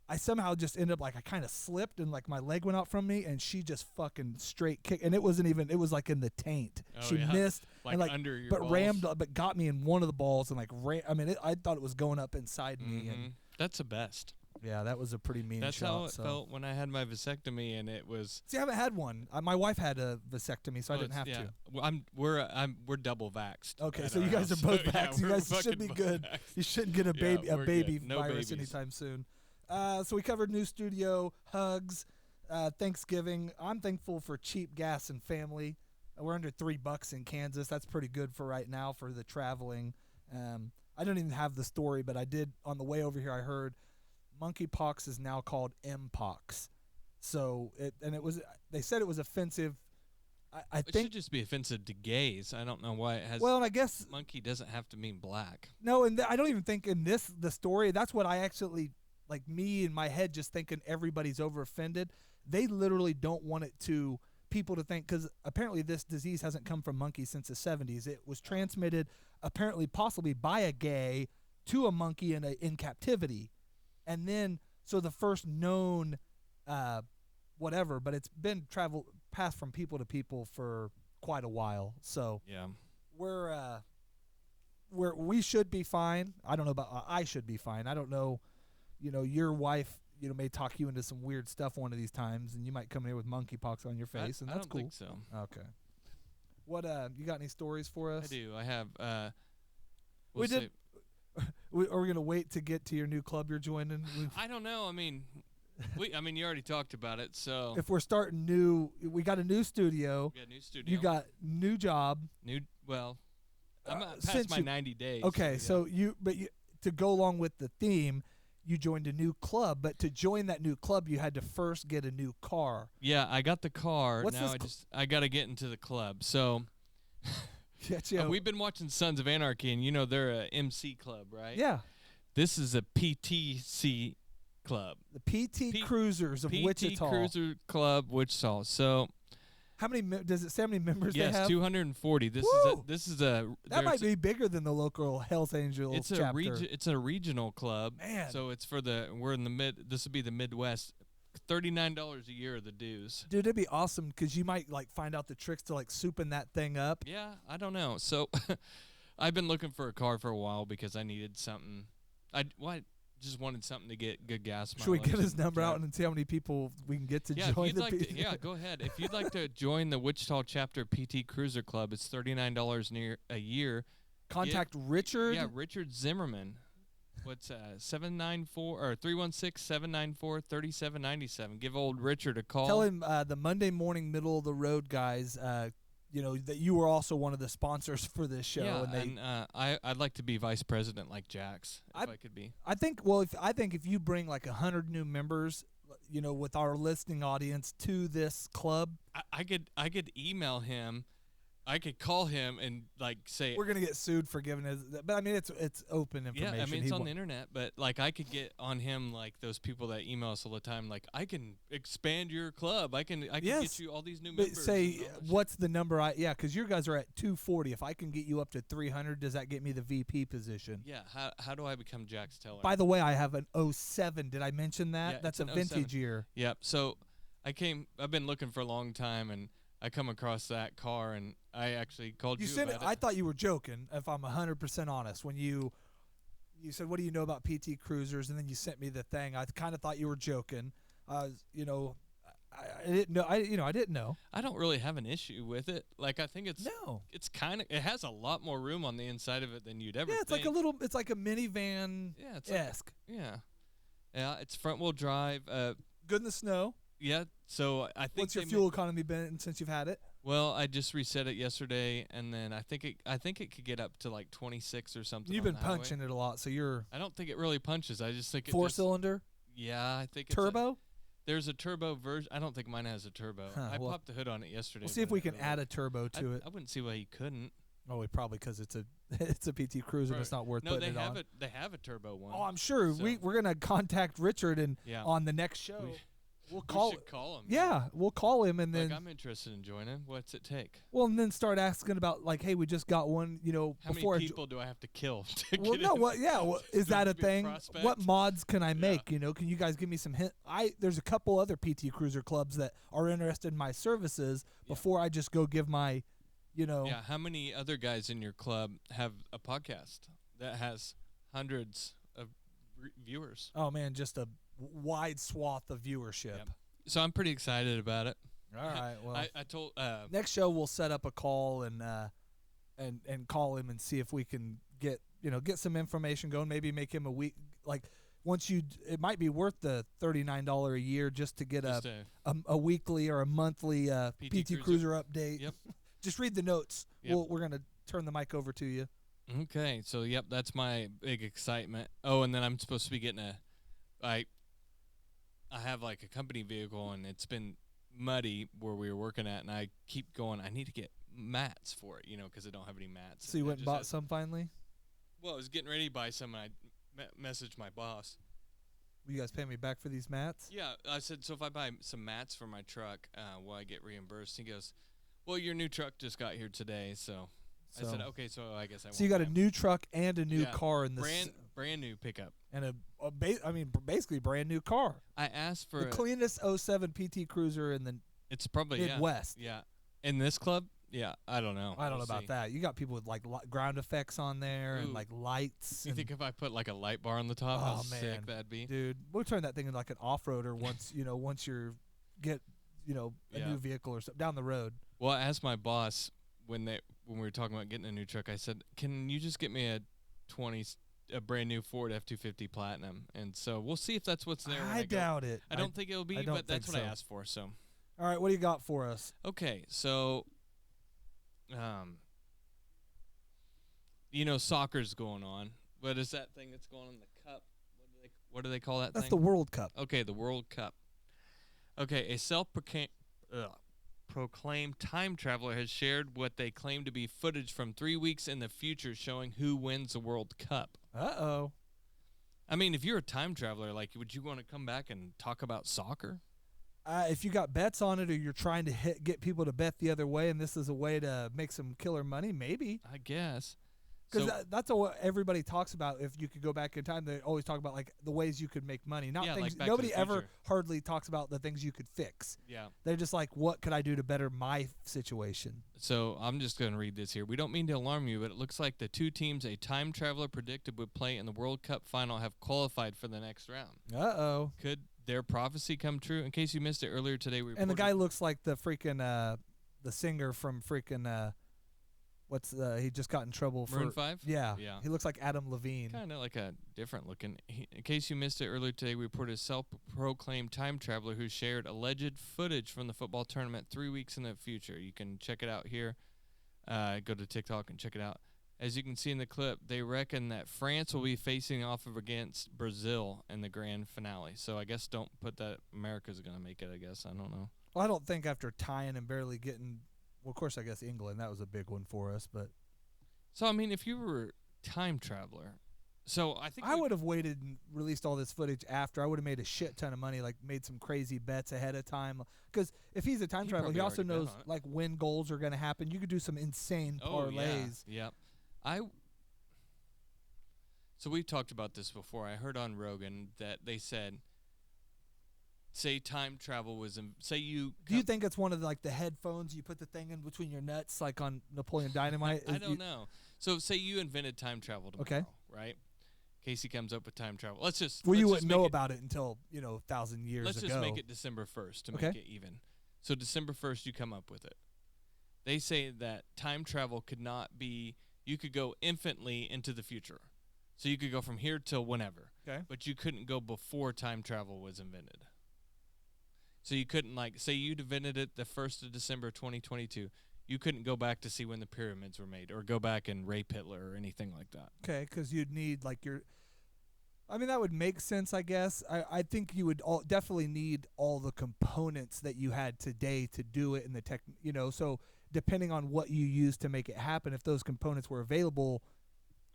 I somehow just ended up like I kind of slipped and like my leg went out from me, and she just fucking straight kicked. And it wasn't even. It was like in the taint. She missed like, and like under your but balls. rammed, but got me in one of the balls and like I thought it was going up inside me. And that's the best. Yeah, that was a pretty mean That's shot. That's how it felt when I had my vasectomy, and it was. See, I haven't had one. My wife had a vasectomy, so I didn't have to. Well, we're double vaxxed. Okay, so you guys are both vaxxed. You guys should be good. Vaxxed. You shouldn't get a baby No virus babies. anytime soon. So we covered new studio, hugs, Thanksgiving. I'm thankful for cheap gas and family. We're under $3 in Kansas. That's pretty good for right now for the traveling. I don't even have the story, but I did on the way over here. I heard. Monkeypox is now called Mpox, so they said it was offensive. I It think should just be offensive to gays. I don't know why it has. Well, and I guess monkey doesn't have to mean black. No, and I don't even think in the story. That's what I actually like. Me in my head, just thinking everybody's over offended. They literally don't want it to people to think, because apparently this disease hasn't come from monkeys since the 70s. It was transmitted apparently possibly by a gay to a monkey in captivity. And then, so the first known whatever, but it's been passed from people to people for quite a while. So yeah, we should be fine. I don't know about I should be fine. I don't know, your wife, may talk you into some weird stuff one of these times, and you might come here with monkeypox on your face, and that's I don't cool. think so. Okay. What you got any stories for us? I do. I have. Are we gonna wait to get to your new club you're joining? I don't know. I mean, you already talked about it. So if we're starting new, we got a new studio. We got a new studio. You got new job. I'm not past my 90 days. Okay, so to go along with the theme, you joined a new club, but to join that new club, you had to first get a new car. Yeah, I got the car. Now I got to get into the club. So we've been watching Sons of Anarchy, and they're a MC club, right? Yeah. This is a PTC club. The PT Cruisers of Wichita. PT Cruiser Club, Wichita. So how many does it say how many members they have? Yes, 240. This is a that might be bigger than the local Hells Angels chapter. It's a regional club. Man. So it's we're in the this would be the Midwest. $39 a year are the dues. Dude, it'd be awesome because you might find out the tricks to souping that thing up. Yeah, I don't know. So I've been looking for a car for a while because I needed something. I just wanted something to get good gas mileage. Should we get his number out and see how many people we can get to join the go ahead. If you'd like to join the Wichita chapter PT Cruiser Club, it's $39 a year. Contact Richard. Yeah, Richard Zimmerman. What's 794-316-794-3797. Give old Richard a call. Tell him the Monday morning middle of the road guys, that you were also one of the sponsors for this show. Yeah, I'd like to be vice president like Jax, if I could be. I think if you bring 100 new members, with our listening audience to this club, I could email him. I could call him and say we're gonna get sued for giving his, but I mean it's open information. Yeah, I mean it's on the internet, but I could get on him those people that email us all the time. I can expand your club. I can get you all these new members. But say what's the number? Because your guys are at 240. If I can get you up to 300, does that get me the VP position? Yeah. How do I become Jax Teller? By the way, I have an 07. Did I mention that? Yeah, that's a vintage year. Yep. So I've been looking for a long time, and I come across that car, and I actually called you about it. I thought you were joking, if I'm 100% honest. When you said, what do you know about PT Cruisers, and then you sent me the thing, I kind of thought you were joking. I didn't know. I didn't know. I don't really have an issue with it. I think it's it has a lot more room on the inside of it than you'd ever think. It's like a minivan esque. Yeah, it's front wheel drive. Good in the snow. Yeah, so I think what's your fuel economy been since you've had it? Well, I just reset it yesterday, and then I think it could get up to 26 or something. You've been punching it a lot, so you're. I don't think it really punches. I just think four-cylinder. Yeah, I think turbo. There's a turbo version. I don't think mine has a turbo. I popped the hood on it yesterday. We'll see if we can add a turbo to it. I wouldn't see why you couldn't. Oh, probably because it's a PT Cruiser and it's not worth putting it on. No, they have a turbo one. Oh, I'm sure. So. We're gonna contact Richard and on the next show. We should call him. Yeah, we'll call him and then. I'm interested in joining. What's it take? Well, and then start asking about hey, we just got one. How many people do I have to kill? Is that a thing? What mods can I make? Can you guys give me some hint? There's a couple other PT Cruiser clubs that are interested in my services before I just go give my, Yeah, how many other guys in your club have a podcast that has hundreds of viewers? Oh man, just a wide swath of viewership. Yep. So I'm pretty excited about it. All right. Well, I told next show we'll set up a call and call him and see if we can get some information going. Maybe make him a week it might be worth the $39 a year just to get a weekly or a monthly PT Cruiser update. Yep. Just read the notes. Yep. We're gonna turn the mic over to you. Okay. So that's my big excitement. Oh, and then I'm supposed to be getting I have a company vehicle, and it's been muddy where we were working at, and I keep going, I need to get mats for it, because I don't have any mats. So you went and bought some finally? Well, I was getting ready to buy some, and I messaged my boss, Will you guys pay me back for these mats? Yeah, I said, so if I buy some mats for my truck, will I get reimbursed? He goes, well, your new truck just got here today, so I said, okay, so I guess I won't. So you got a new truck and a new car in this brand new pickup. And basically brand new car. I asked for the cleanest 07 PT Cruiser in the it's probably Midwest. Yeah. In this club? Yeah, I don't know. I don't know about that. You got people with like ground effects on there and like lights. You think if I put like a light bar on the top, how sick that'd be? Dude, we'll turn that thing into like an off-roader once you're get a new vehicle or something down the road. Well, I asked my boss when we were talking about getting a new truck, I said, "Can you just get me a brand new Ford F-250 Platinum?" And so we'll see if that's what's there. I doubt it. I don't think it'll be, but that's what I asked for. So, all right, what do you got for us? Okay, so, soccer's going on. What is that thing that's going on in the cup? What do they call that thing? That's the World Cup. Okay, the World Cup. Okay, a self-proclaimed time traveler has shared what they claim to be footage from 3 weeks in the future showing who wins the World Cup. Uh-oh. I mean, if you're a time traveler, like, would you want to come back and talk about soccer? If you got bets on it or you're trying to get people to bet the other way and this is a way to make some killer money, maybe. I guess. Because that's what everybody talks about. If you could go back in time, they always talk about like the ways you could make money. Not things. Like nobody ever hardly talks about the things you could fix. Yeah. They're just like, what could I do to better my situation? So I'm just going to read this here. We don't mean to alarm you, but it looks like the two teams a time traveler predicted would play in the World Cup final have qualified for the next round. Uh-oh. Could their prophecy come true? In case you missed it earlier today, we and the guy looks like the freaking the singer from freaking he just got in trouble for Maroon 5? Yeah. He looks like Adam Levine. Kind of like a different looking. In case you missed it earlier today, we reported a self-proclaimed time traveler who shared alleged footage from the football tournament 3 weeks in the future. You can check it out here. Go to TikTok and check it out. As you can see in the clip, they reckon that France will be facing off against Brazil in the grand finale. So I guess don't put that America's going to make it, I guess. I don't know. Well, I don't think after tying and barely getting – well, of course, I guess England, that was a big one for us. But so, I mean, if you were a time traveler, so I think I would have waited and released all this footage after. I would have made a shit ton of money, like made some crazy bets ahead of time. Because if he's a time traveler, he also knows like when goals are going to happen. You could do some insane parlays. Yeah. So we've talked about this before. I heard on Rogan that they said, say time travel was do you think it's one of the headphones you put the thing in between your nuts like on Napoleon Dynamite? I don't know. So say you invented time travel tomorrow, right? Casey comes up with time travel. You wouldn't know about it until 1,000 years ago. Let's just make it December 1st to make it even. So December 1st, you come up with it. They say that time travel could not be. You could go infinitely into the future, so you could go from here till whenever. Okay. But you couldn't go before time travel was invented. So you couldn't, say you invented it the 1st of December 2022. You couldn't go back to see when the pyramids were made or go back and rape Hitler or anything like that. Okay, because you'd need, I mean, that would make sense, I guess. I think you would definitely need all the components that you had today to do it in the tech, so depending on what you use to make it happen, if those components were available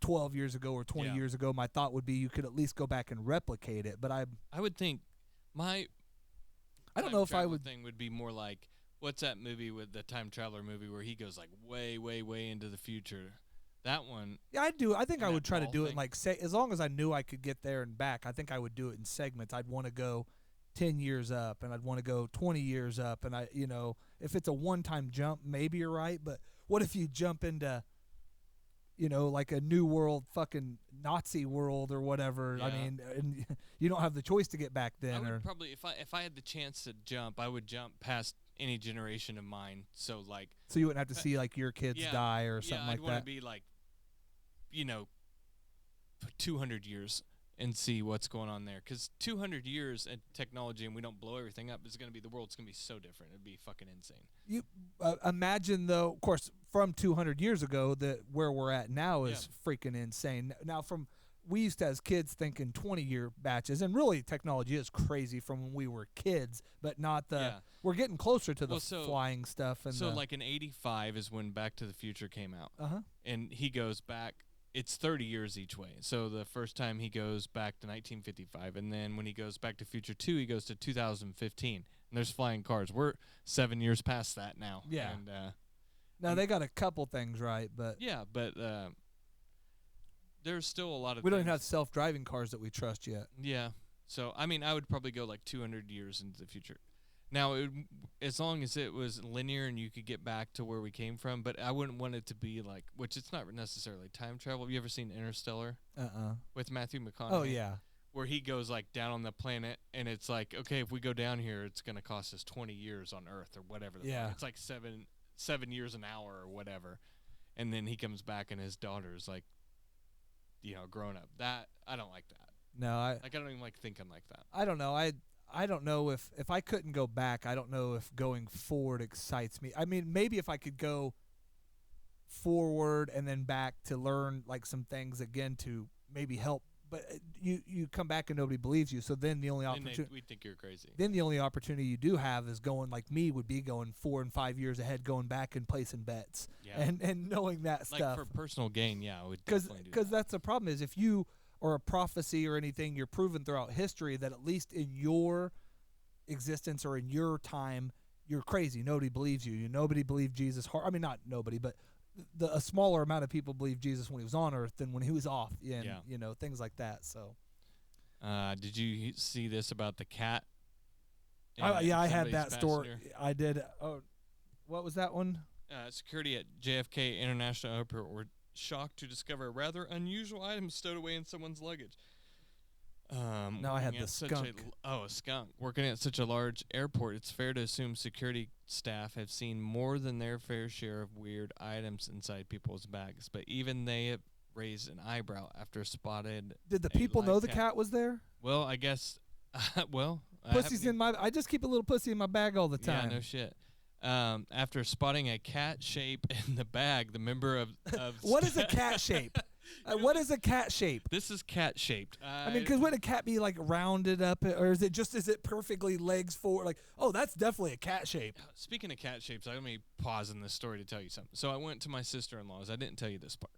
12 years ago or 20 years ago, my thought would be you could at least go back and replicate it. But I would think I don't know if I would. Thing would be more like, what's that movie with the time traveler movie where he goes way, way, way into the future? That one. Yeah, I do. I think I would try to do it as long as I knew I could get there and back. I think I would do it in segments. I'd want to go 10 years up, and I'd want to go 20 years up, and if it's a one-time jump, maybe you're right. But what if you jump into, like a new world, fucking Nazi world or whatever? Yeah. I mean, and you don't have the choice to get back then. I would probably, if I had the chance to jump, I would jump past any generation of mine. So so you wouldn't have to see your kids die or something like that. I'd want to be 200 years and see what's going on there. Because 200 years in technology and we don't blow everything up, the world's going to be so different. It'd be fucking insane. You imagine, though, of course, from 200 years ago, that where we're at now is freaking insane. Now, we used to, as kids, think in 20-year batches, and really technology is crazy from when we were kids, but not we're getting closer to the flying stuff. And so in 85 is when Back to the Future came out. Uh-huh. And he goes back it's 30 years each way. So the first time he goes back to 1955, and then when he goes back to Future 2, he goes to 2015. And there's flying cars. We're 7 years past that now. Yeah. And, now, they got a couple things right, but... Yeah, but there's still a lot of We don't even have self-driving cars that we trust yet. Yeah. So, I mean, I would probably go like 200 years into the future. Now, as long as it was linear and you could get back to where we came from, but I wouldn't want it to be like, which it's not necessarily time travel. Have you ever seen Interstellar? With Matthew McConaughey? Oh, yeah. Where he goes like down on the planet, and it's like, okay, if we go down here, it's going to cost us 20 years on Earth or whatever. Yeah. It's like seven years an hour or whatever. And then he comes back and his daughter's like, grown up. That, I don't like that. No, I don't even like thinking like that. I don't know. I don't know if I couldn't go back, I don't know if going forward excites me. I mean, maybe if I could go forward and then back to learn like some things again to maybe help. But you come back and nobody believes you. So then the only opportunity we think you're crazy. Then the only opportunity you do have is going like me would be going 4 and 5 years ahead, going back and placing bets and knowing that like stuff for personal gain. Yeah, I would definitely do because that's the problem is if you or a prophecy or anything, you're proven throughout history that at least in your existence or in your time, you're crazy. Nobody believes you. Nobody believed Jesus. I mean, not nobody, but a smaller amount of people believed Jesus when he was on earth than when he was off. And, things like that. So, did you see this about the cat? I had that story. I did. Oh, what was that one? Security at JFK International Airport were shocked to discover a rather unusual item stowed away in someone's luggage. No, I had the skunk. A skunk. Working at such a large airport, it's fair to assume security staff have seen more than their fair share of weird items inside people's bags. But even they have raised an eyebrow after spotted. Did the people know the cat was there? Well, I guess. Pussy's in my. I just keep a little pussy in my bag all the time. Yeah, no shit. After spotting a cat shape in the bag, the member of what is a cat shape? What is a cat shape? This is cat shaped. I mean, because would a cat be like rounded up, or is it perfectly legs forward? Like, oh, that's definitely a cat shape. Speaking of cat shapes, let me pause in this story to tell you something. So I went to my sister-in-law's. I didn't tell you this part.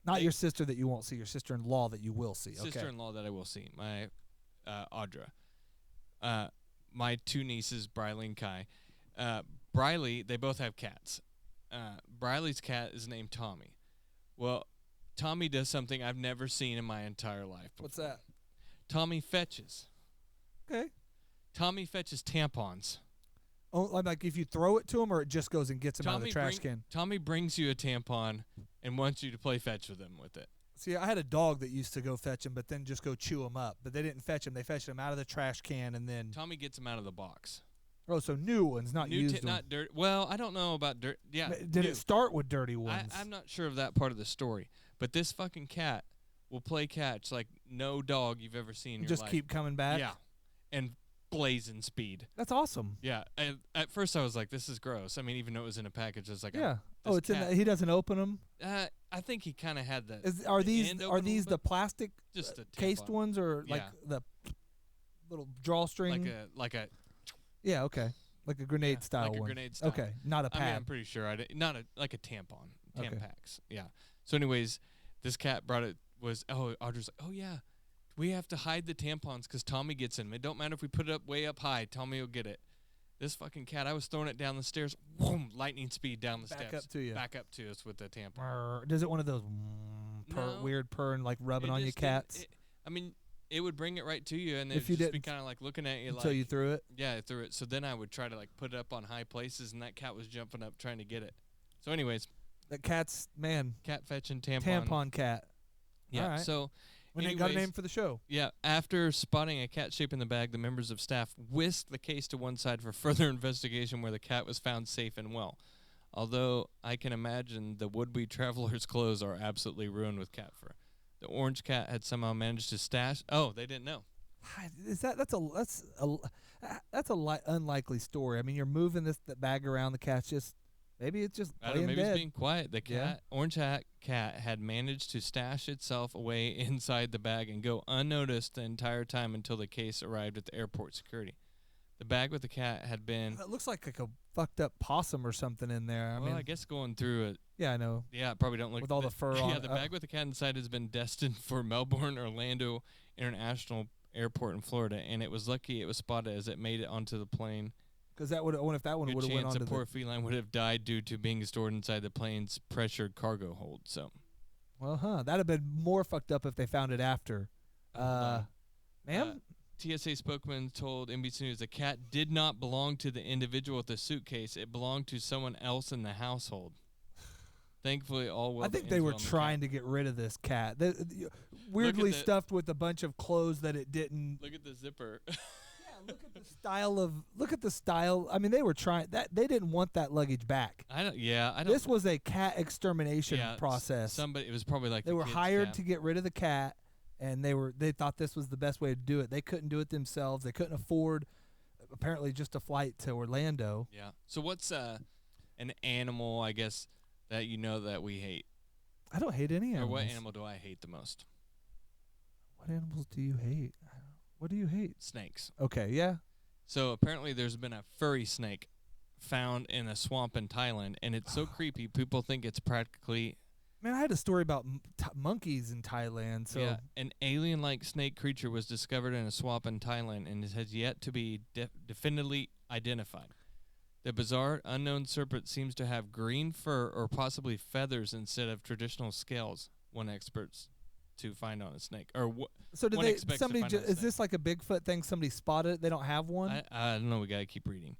Not your sister that you won't see. Your sister-in-law that you will see. Sister-in-law that I will see. My Audra. My two nieces, Briley and Kai. Briley, they both have cats. Briley's cat is named Tommy. Well, Tommy does something I've never seen in my entire life before. What's that? Tommy fetches. Okay. Tommy fetches tampons. Oh, like if you throw it to him, or it just goes and gets him out of the trash can? Tommy brings you a tampon and wants you to play fetch with him with it. See, I had a dog that used to go fetch him, but then just go chew him up. But they didn't fetch him. They fetched him out of the trash can, and then... Tommy gets him out of the box. Oh, so new ones, not used ones. Not dirty. Well, I don't know about dirty. Yeah. Did it start with dirty ones? I'm not sure of that part of the story. But this fucking cat will play catch like no dog you've ever seen in your life. Just keep coming back? Yeah. And blazing speed. That's awesome. Yeah. At first I was like, this is gross. I mean, even though it was in a package, I was like, yeah. Oh, it's cat. He doesn't open them? I think he kind of had the. Are these the plastic just the cased ones, or like the little drawstring? Like a. Yeah. Okay. Like a grenade style like one. A grenade style. Okay. Not a pad. I mean, I'm pretty sure not like a tampon. Tampax. Yeah. So, anyways, this cat brought it. Audra's like, oh yeah, we have to hide the tampons because Tommy gets in. It don't matter if we put it up way up high. Tommy will get it. This fucking cat, I was throwing it down the stairs, boom, lightning speed down the steps. Back up to us with the tampon. Does it one of those weird purr and like rubbing on your cats? It would bring it right to you, and it would just be kind of like looking at you until you threw it? Yeah, I threw it. So then I would try to like put it up on high places, and that cat was jumping up trying to get it. So anyways. That cat's, man. Cat fetching tampon. Tampon cat. Yeah, all right. So... When they got a name for the show. Yeah, after spotting a cat shape in the bag, the members of staff whisked the case to one side for further investigation, where the cat was found safe and well. Although I can imagine the would-be traveler's clothes are absolutely ruined with cat fur. The orange cat had somehow managed to stash. Oh, they didn't know. That's a unlikely story. I mean, you're moving the bag around. The cat's just. Maybe it's just playing maybe dead. It's being quiet. The cat, orange cat had managed to stash itself away inside the bag and go unnoticed the entire time until the case arrived at the airport security. The bag with the cat had been. It looks like a fucked up possum or something in there. I guess going through it. Yeah, I know. Yeah, probably don't look with all the fur on. Yeah, the bag with the cat inside has been destined for Melbourne Orlando International Airport in Florida, and it was lucky it was spotted as it made it onto the plane. Because that would, I wonder if that one would have went on. The poor feline would have died due to being stored inside the plane's pressured cargo hold. So. Well, that'd have been more fucked up if they found it after. Ma'am. TSA spokesman told NBC News the cat did not belong to the individual with the suitcase. It belonged to someone else in the household. Thankfully, all well. I think they were trying to get rid of this cat. Weirdly stuffed with a bunch of clothes that it didn't. Look at the zipper. Yeah, look at the style. I mean, they were trying that. They didn't want that luggage back. I don't. This was a cat extermination process. It was probably like they were hired to get rid of the cat. And they thought this was the best way to do it. They couldn't do it themselves. They couldn't afford, apparently, just a flight to Orlando. Yeah. So what's an animal, I guess, that you know that we hate? I don't hate any animals. Or what animal do I hate the most? What animals do you hate? What do you hate? Snakes. Okay, yeah. So apparently there's been a furry snake found in a swamp in Thailand, and it's so creepy. People think it's practically... Man, I had a story about monkeys in Thailand. So yeah, an alien-like snake creature was discovered in a swamp in Thailand and has yet to be definitively identified. The bizarre, unknown serpent seems to have green fur or possibly feathers instead of traditional scales. One experts to find on a snake, so did they? Somebody is this like a Bigfoot thing? Somebody spotted it. They don't have one. I don't know. We gotta keep reading.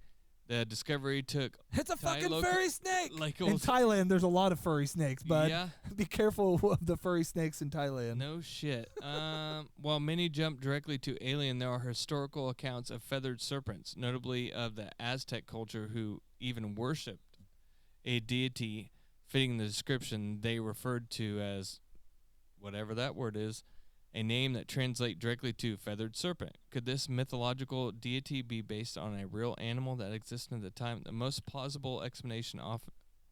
The discovery took. It's a fucking furry snake. In Thailand, there's a lot of furry snakes, bud. Yeah. Be careful of the furry snakes in Thailand. No shit. While many jump directly to alien, there are historical accounts of feathered serpents, notably of the Aztec culture, who even worshipped a deity fitting the description they referred to as, whatever that word is, a name that translates directly to feathered serpent. Could this mythological deity be based on a real animal that existed at the time? The most plausible explanation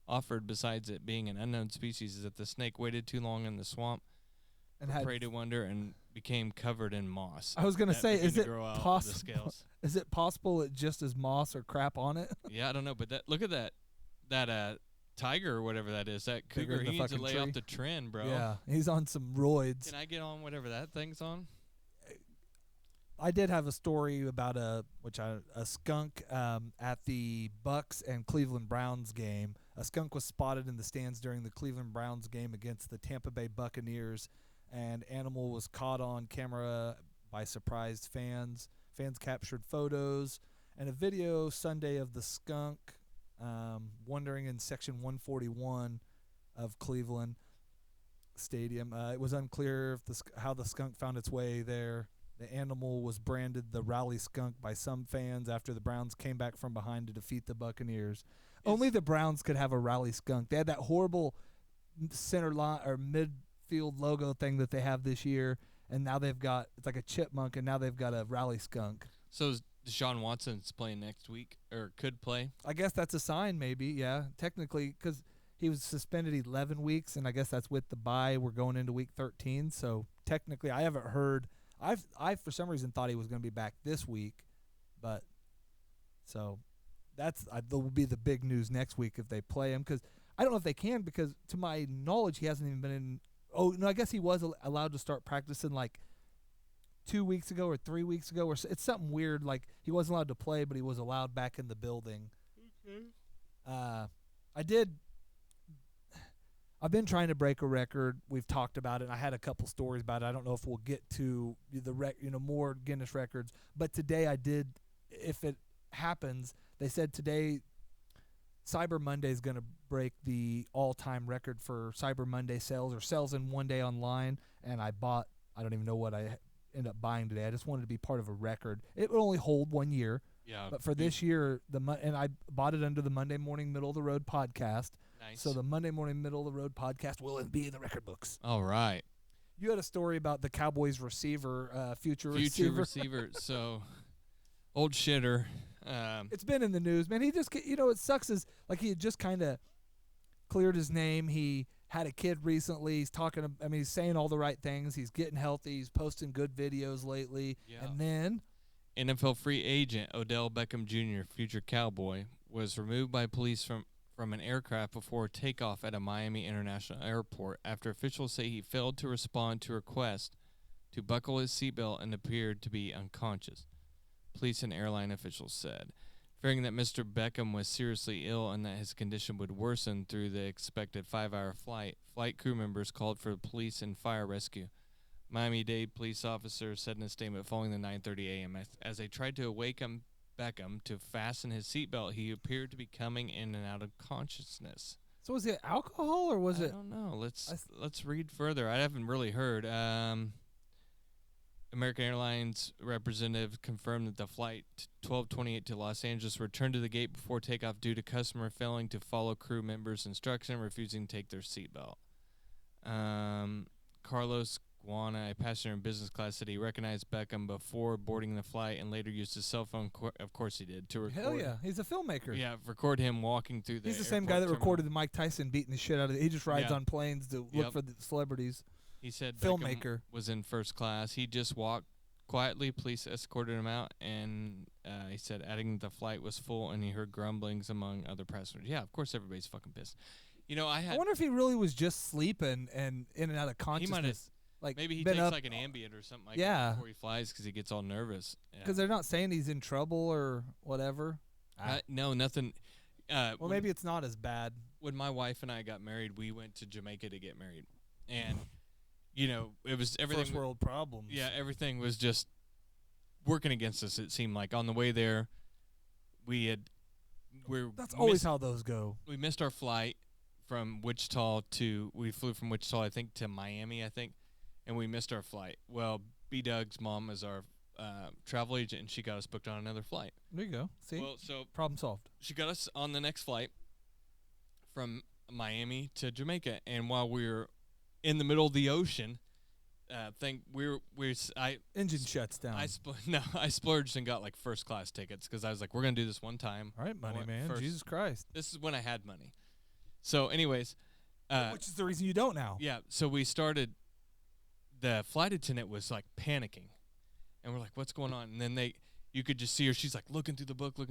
offered, besides it being an unknown species, is that the snake waited too long in the swamp and prey to wander and became covered in moss. I was going to say, is it possible it just is moss or crap on it? Yeah, I don't know, but look at that tiger or whatever that is, that cougar, he needs to lay off the trend, bro. Yeah, he's on some roids. Can I get on whatever that thing's on? I did have a story about a skunk at the Bucks and Cleveland Browns game. A skunk was spotted in the stands during the Cleveland Browns game against the Tampa Bay Buccaneers, and animal was caught on camera by surprised fans. Fans captured photos and a video Sunday of the skunk wandering in section 141 of Cleveland Stadium. It was unclear if how the skunk found its way there. The animal was branded the rally skunk by some fans after the Browns came back from behind to defeat the Buccaneers. Only the Browns could have a rally skunk. They had that horrible center line or midfield logo thing that they have this year, and now they've got, it's like a chipmunk, and now they've got a rally skunk. So Deshaun Watson's playing next week, or could play? I guess that's a sign, maybe, yeah. Technically, because he was suspended 11 weeks, and I guess that's with the bye. We're going into week 13, so technically I haven't heard. I for some reason thought he was going to be back this week, but so that will be the big news next week if they play him, because I don't know if they can, because to my knowledge he hasn't even been in. Oh no, I guess he was allowed to start practicing like 2 weeks ago or 3 weeks ago, or it's something weird. Like he wasn't allowed to play, but he was allowed back in the building. I've been trying to break a record. We've talked about it, and I had a couple stories about it. I don't know if we'll get to more Guinness records, but today I did. If it happens, they said today Cyber Monday is going to break the all-time record for Cyber Monday sales, or sales in one day online, and I don't even know what I end up buying today. I just wanted to be part of a record. It would only hold 1 year. Yeah. But for this year, and I bought it under the Monday Morning Middle of the Road podcast. Nice. So the Monday Morning Middle of the Road podcast will be in the record books. All right. You had a story about the Cowboys receiver, future receiver. So, old shitter. It's been in the news, man. He just, it sucks is like he had just kind of cleared his name. He had a kid recently. He's talking. He's saying all the right things. He's getting healthy. He's posting good videos lately. Yeah. And then NFL free agent Odell Beckham Jr., future Cowboy, was removed by police from an aircraft before takeoff at a Miami International Airport after officials say he failed to respond to requests to buckle his seatbelt and appeared to be unconscious, police and airline officials said. Fearing that Mr. Beckham was seriously ill and that his condition would worsen through the expected 5-hour flight, flight crew members called for police and fire rescue. Miami-Dade police officers said in a statement following the 9:30 a.m. As they tried to awaken Beckham to fasten his seatbelt, he appeared to be coming in and out of consciousness. So was it alcohol or was it? I don't know. Let's read further. I haven't really heard. American Airlines representative confirmed that the flight 1228 to Los Angeles returned to the gate before takeoff due to customer failing to follow crew members' instruction and refusing to take their seatbelt. Carlos Guana, a passenger in business class, said he recognized Beckham before boarding the flight and later used his cell phone. Of course he did. To record. Hell yeah, he's a filmmaker. Yeah, record him walking through the He's the same guy that recorded the Mike Tyson beating the shit out of it. He just rides on planes to look for the celebrities. He said filmmaker Beckham was in first class. He just walked quietly. Police escorted him out, and he said adding the flight was full, and he heard grumblings among other passengers. Yeah, of course everybody's fucking pissed. You know, I wonder if he really was just sleeping and in and out of consciousness. He might have, like maybe he takes like an Ambien or something like that before he flies because he gets all nervous. Because they're not saying he's in trouble or whatever. No, nothing. Well, maybe it's not as bad. When my wife and I got married, we went to Jamaica to get married, and you know, it was everything. First world problems. Yeah, everything was just working against us. It seemed like on the way there, That's always how those go. We missed our flight from Wichita we flew from Wichita, I think, to Miami, I think, and we missed our flight. Well, B. Doug's mom is our travel agent, and she got us booked on another flight. There you go. See? Well, so problem solved. She got us on the next flight from Miami to Jamaica, and while we were in the middle of the ocean, engine shuts down. I splurged and got like first class tickets because I was like, we're gonna do this one time. All right, money man, Jesus Christ. This is when I had money. So, anyways, which is the reason you don't now. Yeah. So we started. The flight attendant was like panicking, and we're like, "What's going on?" And then you could just see her. She's like looking through the book. What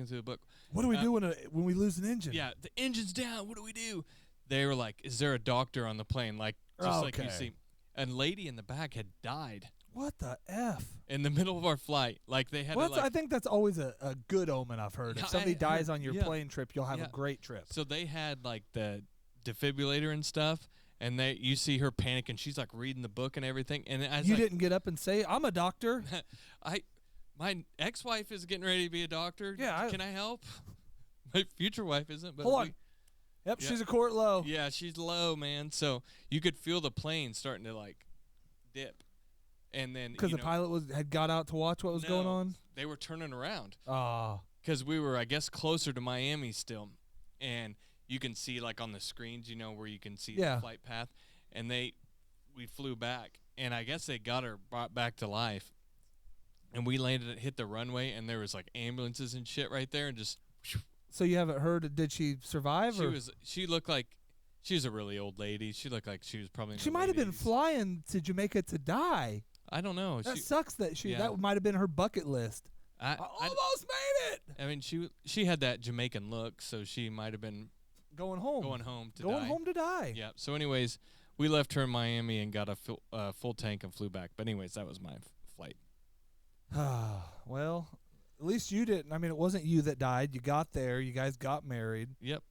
do we do when we lose an engine? Yeah, the engine's down. What do we do? They were like, "Is there a doctor on the plane?" Like just like you see. A lady in the back had died. What the F? In the middle of our flight. Like they had I think that's always a good omen, I've heard. If somebody dies on your plane trip, you'll have a great trip. So they had like the defibrillator and stuff, and you see her panic, and she's like reading the book and everything. And you didn't get up and say, I'm a doctor. My ex-wife is getting ready to be a doctor. Yeah. Can I help? My future wife isn't. But hold on. Yep, she's a quart low. Yeah, she's low, man. So you could feel the plane starting to like dip, and then because the pilot had got out to watch what was going on. They were turning around. Ah, because we were, I guess, closer to Miami still, and you can see like on the screens, where you can see the flight path, and we flew back, and I guess they got her brought back to life, and we hit the runway, and there was like ambulances and shit right there, and just. So you haven't heard? Did she survive? She looked like she was a really old lady. She looked like she was probably. She might have been flying to Jamaica to die. I don't know. That sucks. That might have been her bucket list. I almost made it. I mean, she had that Jamaican look, so she might have been going home to die. Yeah. So, anyways, we left her in Miami and got a full tank and flew back. But anyways, that was my flight. Well. At least you didn't. I mean, it wasn't you that died. You got there. You guys got married. Yep.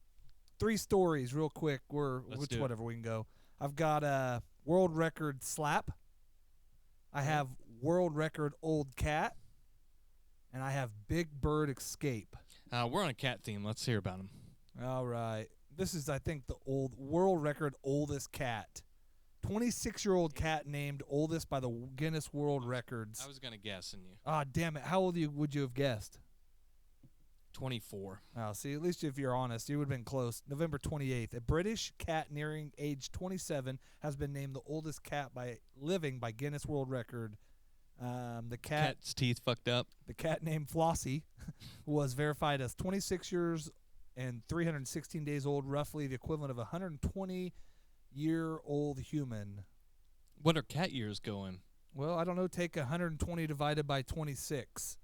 3 stories real quick. Whatever we can go. I've got a world record slap. I have world record old cat. And I have big bird escape. We're on a cat theme. Let's hear about them. All right. This is, I think, the world record oldest cat. 26-year-old cat named oldest by the Guinness World Records. I was going to guess, and you. Ah, damn it. How old would you have guessed? 24. Oh, see, at least if you're honest, you would have been close. November 28th. A British cat nearing age 27 has been named the oldest cat by Guinness World Record. The cat's teeth fucked up. The cat named Flossie was verified as 26 years and 316 days old, roughly the equivalent of a 120-year-old human. What are cat years going? Well, I don't know. Take 120 divided by 26.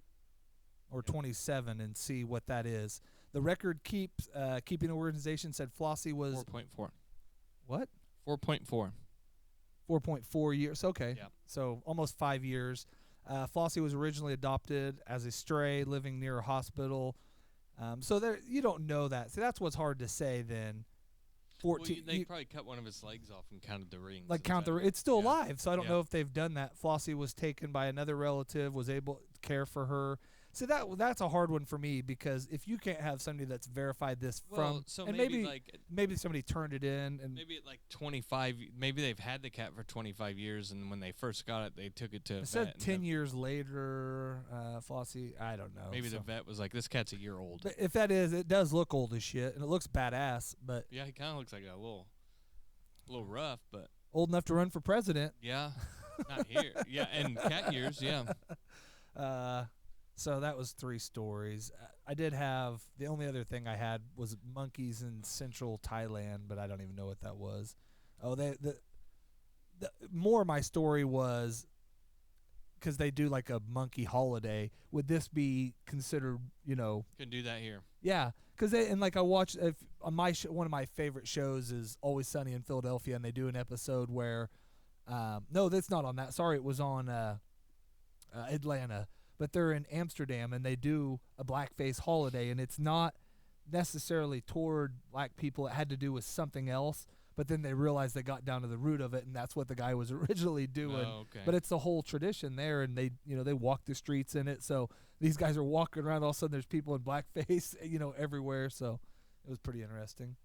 or 27 and see what that is. The record keeping organization said Flossie was 4.4. What? 4.4. 4.4 years. Okay. Yeah. So almost 5 years. Flossie was originally adopted as a stray living near a hospital. So there, you don't know that. So that's what's hard to say then. 14. Well, they probably cut one of his legs off and counted the rings. Like count the. It's still alive, so I don't know if they've done that. Flossie was taken by another relative, was able to care for her. So that's a hard one for me because if you can't have somebody that's verified this and maybe somebody turned it in and maybe at like 25, maybe they've had the cat for 25 years and when they first got it, they took it to. It said 10 years later, Flossie. I don't know. Maybe the vet was like, "This cat's a year old." But if that is, it does look old as shit, and it looks badass. But yeah, he kind of looks like a little rough, but old enough to run for president. Yeah, not here. Yeah, and cat years. Yeah. So that was 3 stories. I did have the only other thing I had was monkeys in central Thailand, but I don't even know what that was. Oh, the more of my story was because they do like a monkey holiday. Would this be considered? Can do that here. Yeah, because I watched on my one of my favorite shows is Always Sunny in Philadelphia, and they do an episode where, no, that's not on that. Sorry, it was on Atlanta. But they're in Amsterdam, and they do a blackface holiday, and it's not necessarily toward black people. It had to do with something else, but then they realized they got down to the root of it, and that's what the guy was originally doing. Oh, okay. But it's a whole tradition there, and they walk the streets in it. So these guys are walking around. All of a sudden, there's people in blackface, everywhere. So it was pretty interesting.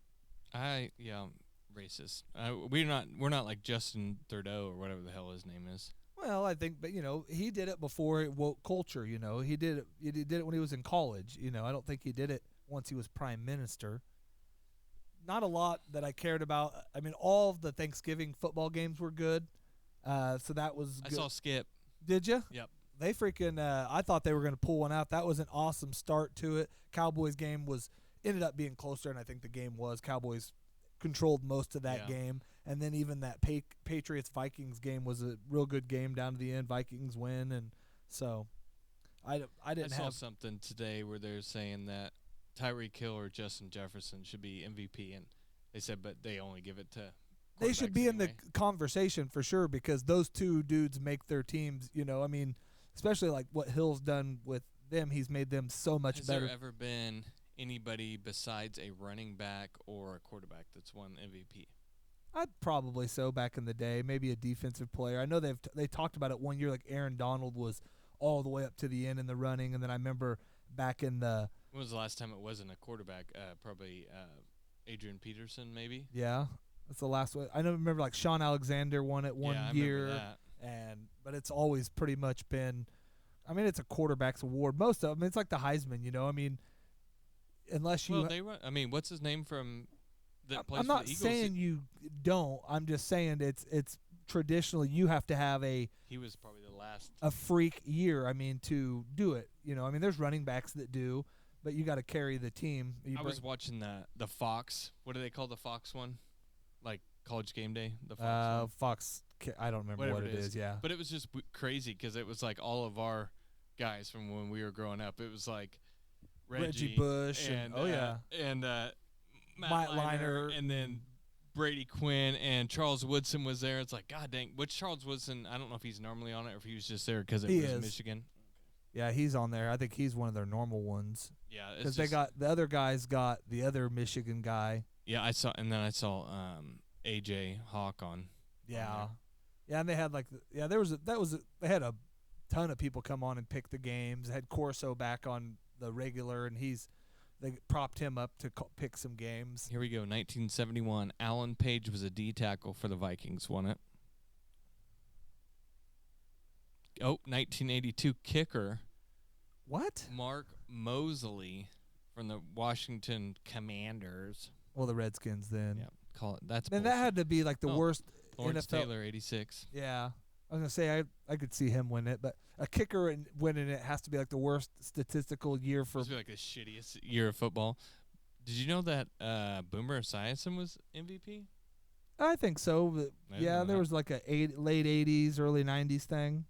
Racist. We're not like Justin Trudeau or whatever the hell his name is. Well, I think, but he did it before it woke culture. He did it when he was in college. I don't think he did it once he was prime minister. Not a lot that I cared about. I mean, all of the Thanksgiving football games were good. So that was good. I saw Skip. Did you? Yep. They freaking. I thought they were going to pull one out. That was an awesome start to it. Cowboys game ended up being closer, and I think the game was Cowboys controlled most of that game. And then even that Patriots-Vikings game was a real good game down to the end. Vikings win, and so I saw something today where they're saying that Tyreek Hill or Justin Jefferson should be MVP, and they said, but they only give it to. They should be in the conversation for sure because those two dudes make their teams. Especially like what Hill's done with them, he's made them so much better. Has there ever been anybody besides a running back or a quarterback that's won MVP? I'd probably so back in the day, maybe a defensive player. I know they talked about it one year, like Aaron Donald was all the way up to the end in the running, and then I remember back in the. When was the last time it wasn't a quarterback? Probably Adrian Peterson, maybe. Yeah, that's the last one. I remember like Sean Alexander won it one year, remember that. But it's always pretty much been. I mean, it's a quarterback's award. Most of them, it's like the Heisman. I mean, unless you. Well, what's his name from? I'm not saying you don't. I'm just saying it's traditionally you have to have He was probably the last. A freak year. I mean, to do it. I mean, there's running backs that do, but you got to carry the team. I was watching the Fox. What do they call the Fox one? Like College Game Day. The Fox. One? Fox. I don't remember what it is. Yeah. But it was just crazy because it was like all of our guys from when we were growing up. It was like Reggie Bush and Matt Leinart, and then Brady Quinn and Charles Woodson was there. It's like, God dang, which Charles Woodson? I don't know if he's normally on it or if he was just there because it was Michigan. Yeah, he's on there. I think he's one of their normal ones. Yeah, because they got the other guys got the other Michigan guy. Yeah, I saw AJ Hawk on. Yeah, and they had they had a ton of people come on and pick the games. They had Corso back on the regular, and they propped him up to pick some games. Here we go, 1971. Alan Page was a D tackle for the Vikings, won it. 1982 kicker. What? Mark Moseley from the Washington Commanders. Well, the Redskins then. Yeah, call it. That's. Then that had to be like the worst. Lawrence NFL. Taylor, 86. Yeah. I was going to say I could see him win it, but a kicker winning it has to be like the worst statistical year for. It must be like the shittiest year of football. Did you know that Boomer Esiason was MVP? I think so. But yeah, there was like a late 80s, early 90s thing.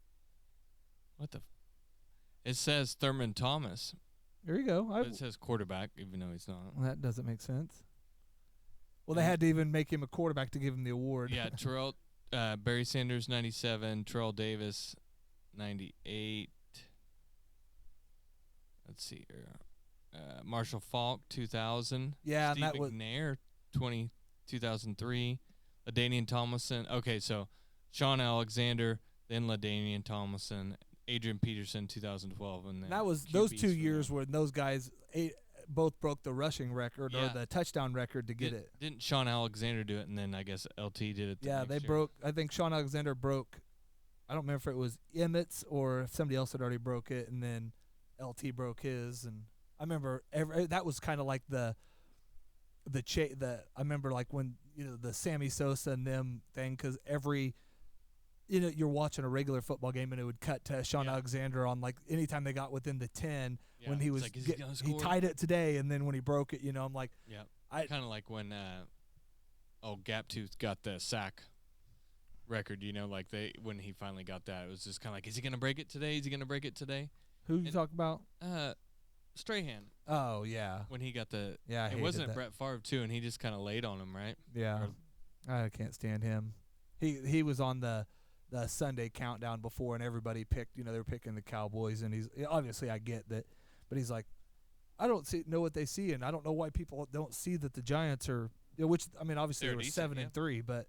What the? It says Thurman Thomas. There you go. But it says quarterback, even though he's not. Well, that doesn't make sense. Well, they had to even make him a quarterback to give him the award. Yeah, Terrell, Barry Sanders, 97. Terrell Davis, 98. Let's see here. Marshall Falk, 2000. Yeah, Steve and that was McNair, 2003. LaDainian Tomlinson. Okay, so Sean Alexander, then LaDainian Tomlinson, Adrian Peterson, 2012, and then that was QBs those 2 for years them. when those guys both broke the rushing record or the touchdown record to get it. Didn't Sean Alexander do it, and then I guess LT did it? Yeah, they broke. I think Sean Alexander broke. I don't remember if it was Emmett's or if somebody else had already broke it, and then LT broke his. And I remember that was kind of like the I remember like when the Sammy Sosa and them thing, because you're watching a regular football game and it would cut to Sean Alexander on like anytime they got within the 10 when he was like, he tied it today, and then when he broke it, I'm like, kind of like when Gaptooth got the sack record, like when he finally got that, it was just kind of like, is he gonna break it today? Is he gonna break it today? Who you talking about? Strahan. Oh yeah, when he got the it wasn't that. Brett Favre too, and he just kind of laid on him, right? Yeah, I can't stand him. He was on the Sunday countdown before, and everybody picked. They were picking the Cowboys, and he's obviously, I get that, but he's like, I don't know what they see, and I don't know why people don't see that the Giants are. Which I mean, obviously they were 7-3, but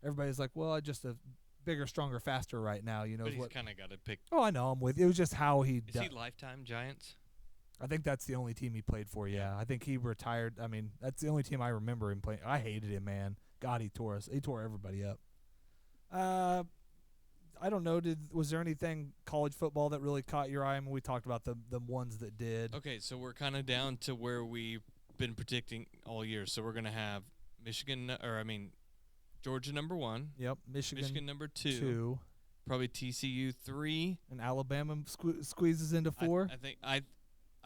everybody's like, well, I just a bigger, stronger, faster right now. But he's kind of got to pick. Oh, I know. I'm with. It was just how he. Is he lifetime Giants? I think that's the only team he played for. Yeah, I think he retired. I mean, that's the only team I remember him playing. I hated him, man. God, he tore us. He tore everybody up. I don't know. Was there anything college football that really caught your eye? I mean, we talked about the ones that did. Okay, so we're kind of down to where we've been predicting all year. So we're gonna have Georgia number 1. Yep, Michigan number 2. Probably TCU 3. And Alabama squeezes into 4. I think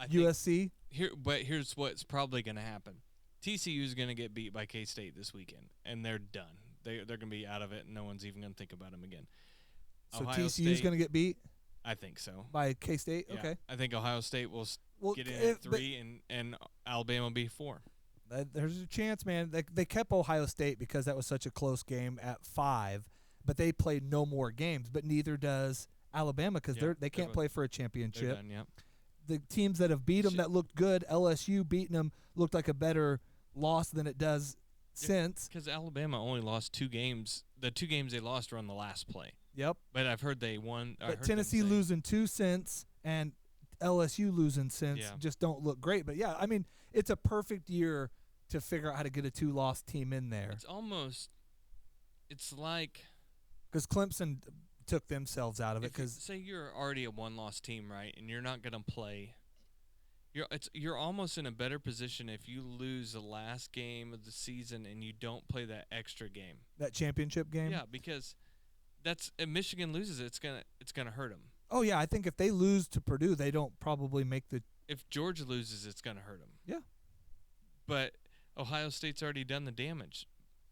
USC. Here's what's probably gonna happen. TCU is gonna get beat by K-State this weekend, and they're done. They're gonna be out of it, and no one's even gonna think about them again. So TCU's going to get beat? I think so. By K-State? Yeah. Okay. I think Ohio State will get in at 3, and Alabama will be 4. There's a chance, man. They kept Ohio State because that was such a close game at 5, but they played no more games. But neither does Alabama because they can't play for a championship. Done, yep. The teams that have beat them that looked good, LSU beating them, looked like a better loss than it does since. Because Alabama only lost 2 games. The 2 games they lost were on the last play. Yep. But I've heard they won. But Tennessee losing 2 cents and LSU losing cents just don't look great. But, yeah, I mean, it's a perfect year to figure out how to get a 2-loss team in there. It's like. Because Clemson took themselves out of it. Because say you're already a 1-loss team, right, and you're not going to play. You're almost in a better position if you lose the last game of the season and you don't play that extra game. That championship game? Yeah, because if Michigan loses, it's gonna hurt them. Oh yeah, I think if they lose to Purdue, they don't probably make the. If Georgia loses, it's gonna hurt them. Yeah. But Ohio State's already done the damage.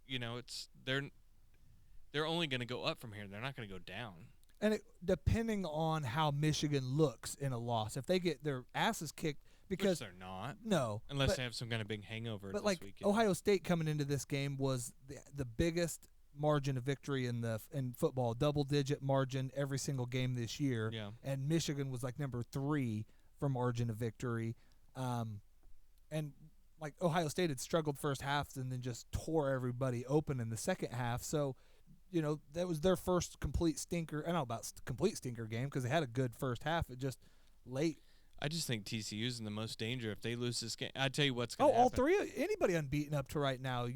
They're only gonna go up from here. They're not gonna go down. And depending on how Michigan looks in a loss, if they get their asses kicked, because which they're not. No. Unless they have some kind of big hangover. But this like weekend. Ohio State coming into this game was the biggest margin of victory in football, double-digit margin every single game this year. Yeah. And Michigan was like number 3 for margin of victory. And like Ohio State had struggled first half and then just tore everybody open in the second half. So, that was their first complete stinker. I don't know about complete stinker game because they had a good first half. It just late. I just think TCU's in the most danger if they lose this game. I tell you what's going to happen. All 3, anybody unbeaten up to right now.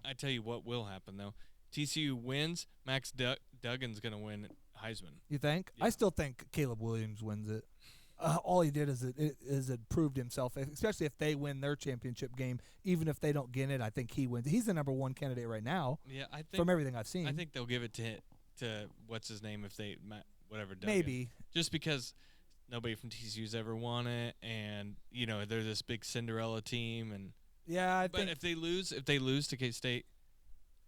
I tell you what will happen though. TCU wins. Max Duggan's going to win Heisman. You think? Yeah. I still think Caleb Williams wins it. All he did is it proved himself, especially if they win their championship game. Even if they don't get it, I think he wins. He's the number 1 candidate right now. Yeah, I think from everything I've seen. I think they'll give it to what's his name if they whatever Duggan. Maybe just because nobody from TCU's ever won it, and they're this big Cinderella team, and but if they lose to K-State,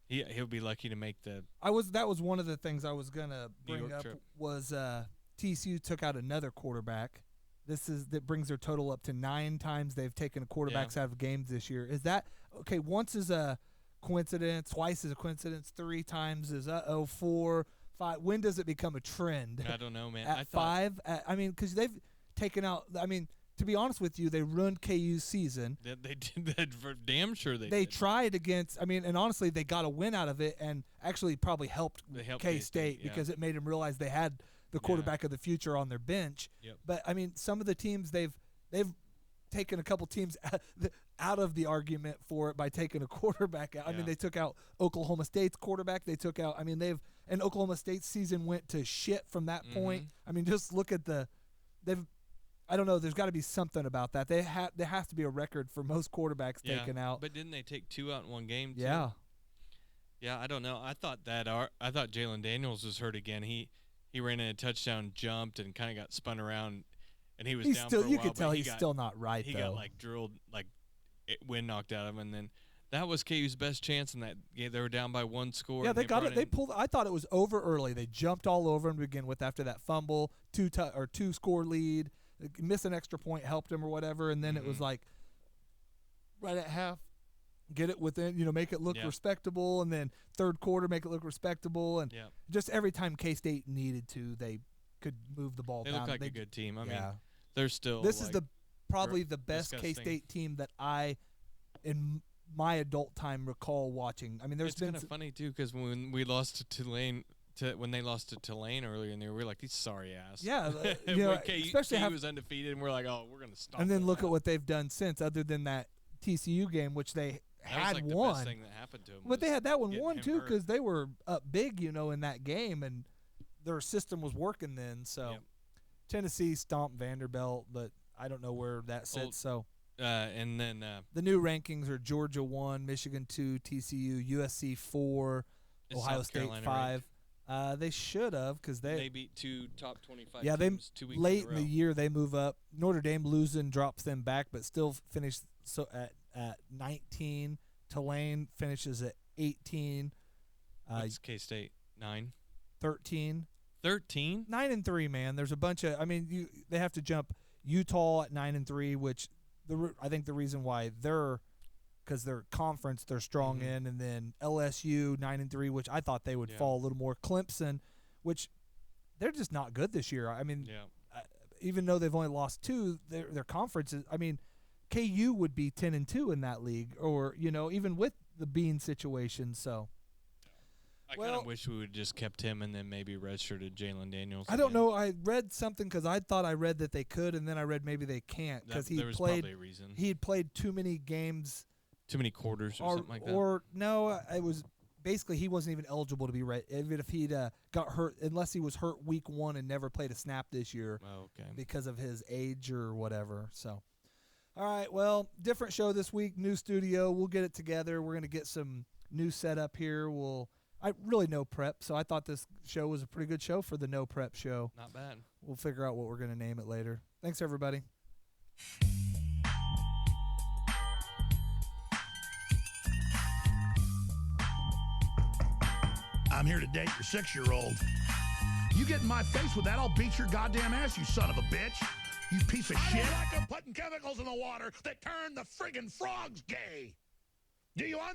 he'll be lucky to make the. That was one of the things I was gonna bring up trip. was TCU took out another quarterback That brings their total up to 9 times they've taken quarterbacks out of games this year. Is that okay? Once is a coincidence, twice is a coincidence, 3 times is 4, 5. When does it become a trend? I don't know, man. At 5, I mean, because they've taken out. I mean, to be honest with you, they ruined KU's season. They did that for damn sure. They did. Tried against. I mean, and honestly, they got a win out of it, and actually probably helped K-State because it made them realize they had the quarterback of the future on their bench. Yep. But I mean, some of the teams they've taken a couple teams out of the argument for it by taking a quarterback out. I mean, they took out Oklahoma State's quarterback. They took out. I mean, and Oklahoma State's season went to shit from that point. I mean, just look at I don't know. There's got to be something about that. There has to be a record for most quarterbacks taken out. But didn't they take 2 out in one game too? Yeah. Yeah, I don't know. I thought Jalen Daniels was hurt again. He ran in a touchdown, jumped, and kind of got spun around, and he was down for a while. You could tell he's still not right. He got drilled, wind knocked out of him, and then that was KU's best chance in that game. They were down by 1 score. Yeah, they got it. They pulled. I thought it was over early. They jumped all over him to begin with after that fumble, 2-score lead. Miss an extra point helped him or whatever, and then it was like right at half, get it within, make it look respectable, and then third quarter make it look respectable, and just every time K-State needed to, they could move the ball down. They look like a good team. I mean, they're still. This is probably the best K-State team that I, in my adult time, recall watching. I mean, there's been kind of funny too because when we lost to Tulane. When they lost to Tulane earlier in the year, we were like, these sorry ass. Yeah, especially KU was undefeated, and we're like, oh, we're gonna stop. And then look at what they've done since, other than that TCU game, which they had won. The best thing that happened to them. But they had that one won too, because they were up big, in that game, and their system was working then. So Tennessee stomped Vanderbilt, but I don't know where that sits. And then the new rankings are Georgia 1, Michigan 2, TCU, USC 4, Ohio State 5. They should have because they beat 2 top 25 teams teams 2 weeks late in a in row. the year. They move up. Notre Dame losing drops them back, but still finished at 19. Tulane finishes at 18. What's K-State 9? 13. 13? 9-3, man. There's a bunch of. I mean, they have to jump Utah at 9-3, which I think the reason why because their conference they're strong in, and then LSU 9-3, which I thought they would fall a little more. Clemson, which they're just not good this year. I mean, even though they've only lost 2, their conference is. I mean, KU would be 10-2 in that league, or even with the Bean situation. So, I kind of wish we would just kept him and then maybe redshirted Jalen Daniels. I don't know. I read something because I thought I read that they could, and then I read maybe they can't because he played. Probably a reason. He had played too many games. Too many quarters or something like that. Or no, it was basically he wasn't even eligible to be even if he'd got hurt, unless he was hurt week 1 and never played a snap this year. Oh, okay. Because of his age or whatever. So, all right, well, different show this week, new studio. We'll get it together. We're gonna get some new setup here. I really no prep, so I thought this show was a pretty good show for the no prep show. Not bad. We'll figure out what we're gonna name it later. Thanks, everybody. I'm here to date your 6-year-old. You get in my face with that, I'll beat your goddamn ass, you son of a bitch. You piece of shit. I don't like them putting chemicals in the water that turn the friggin' frogs gay. Do you understand?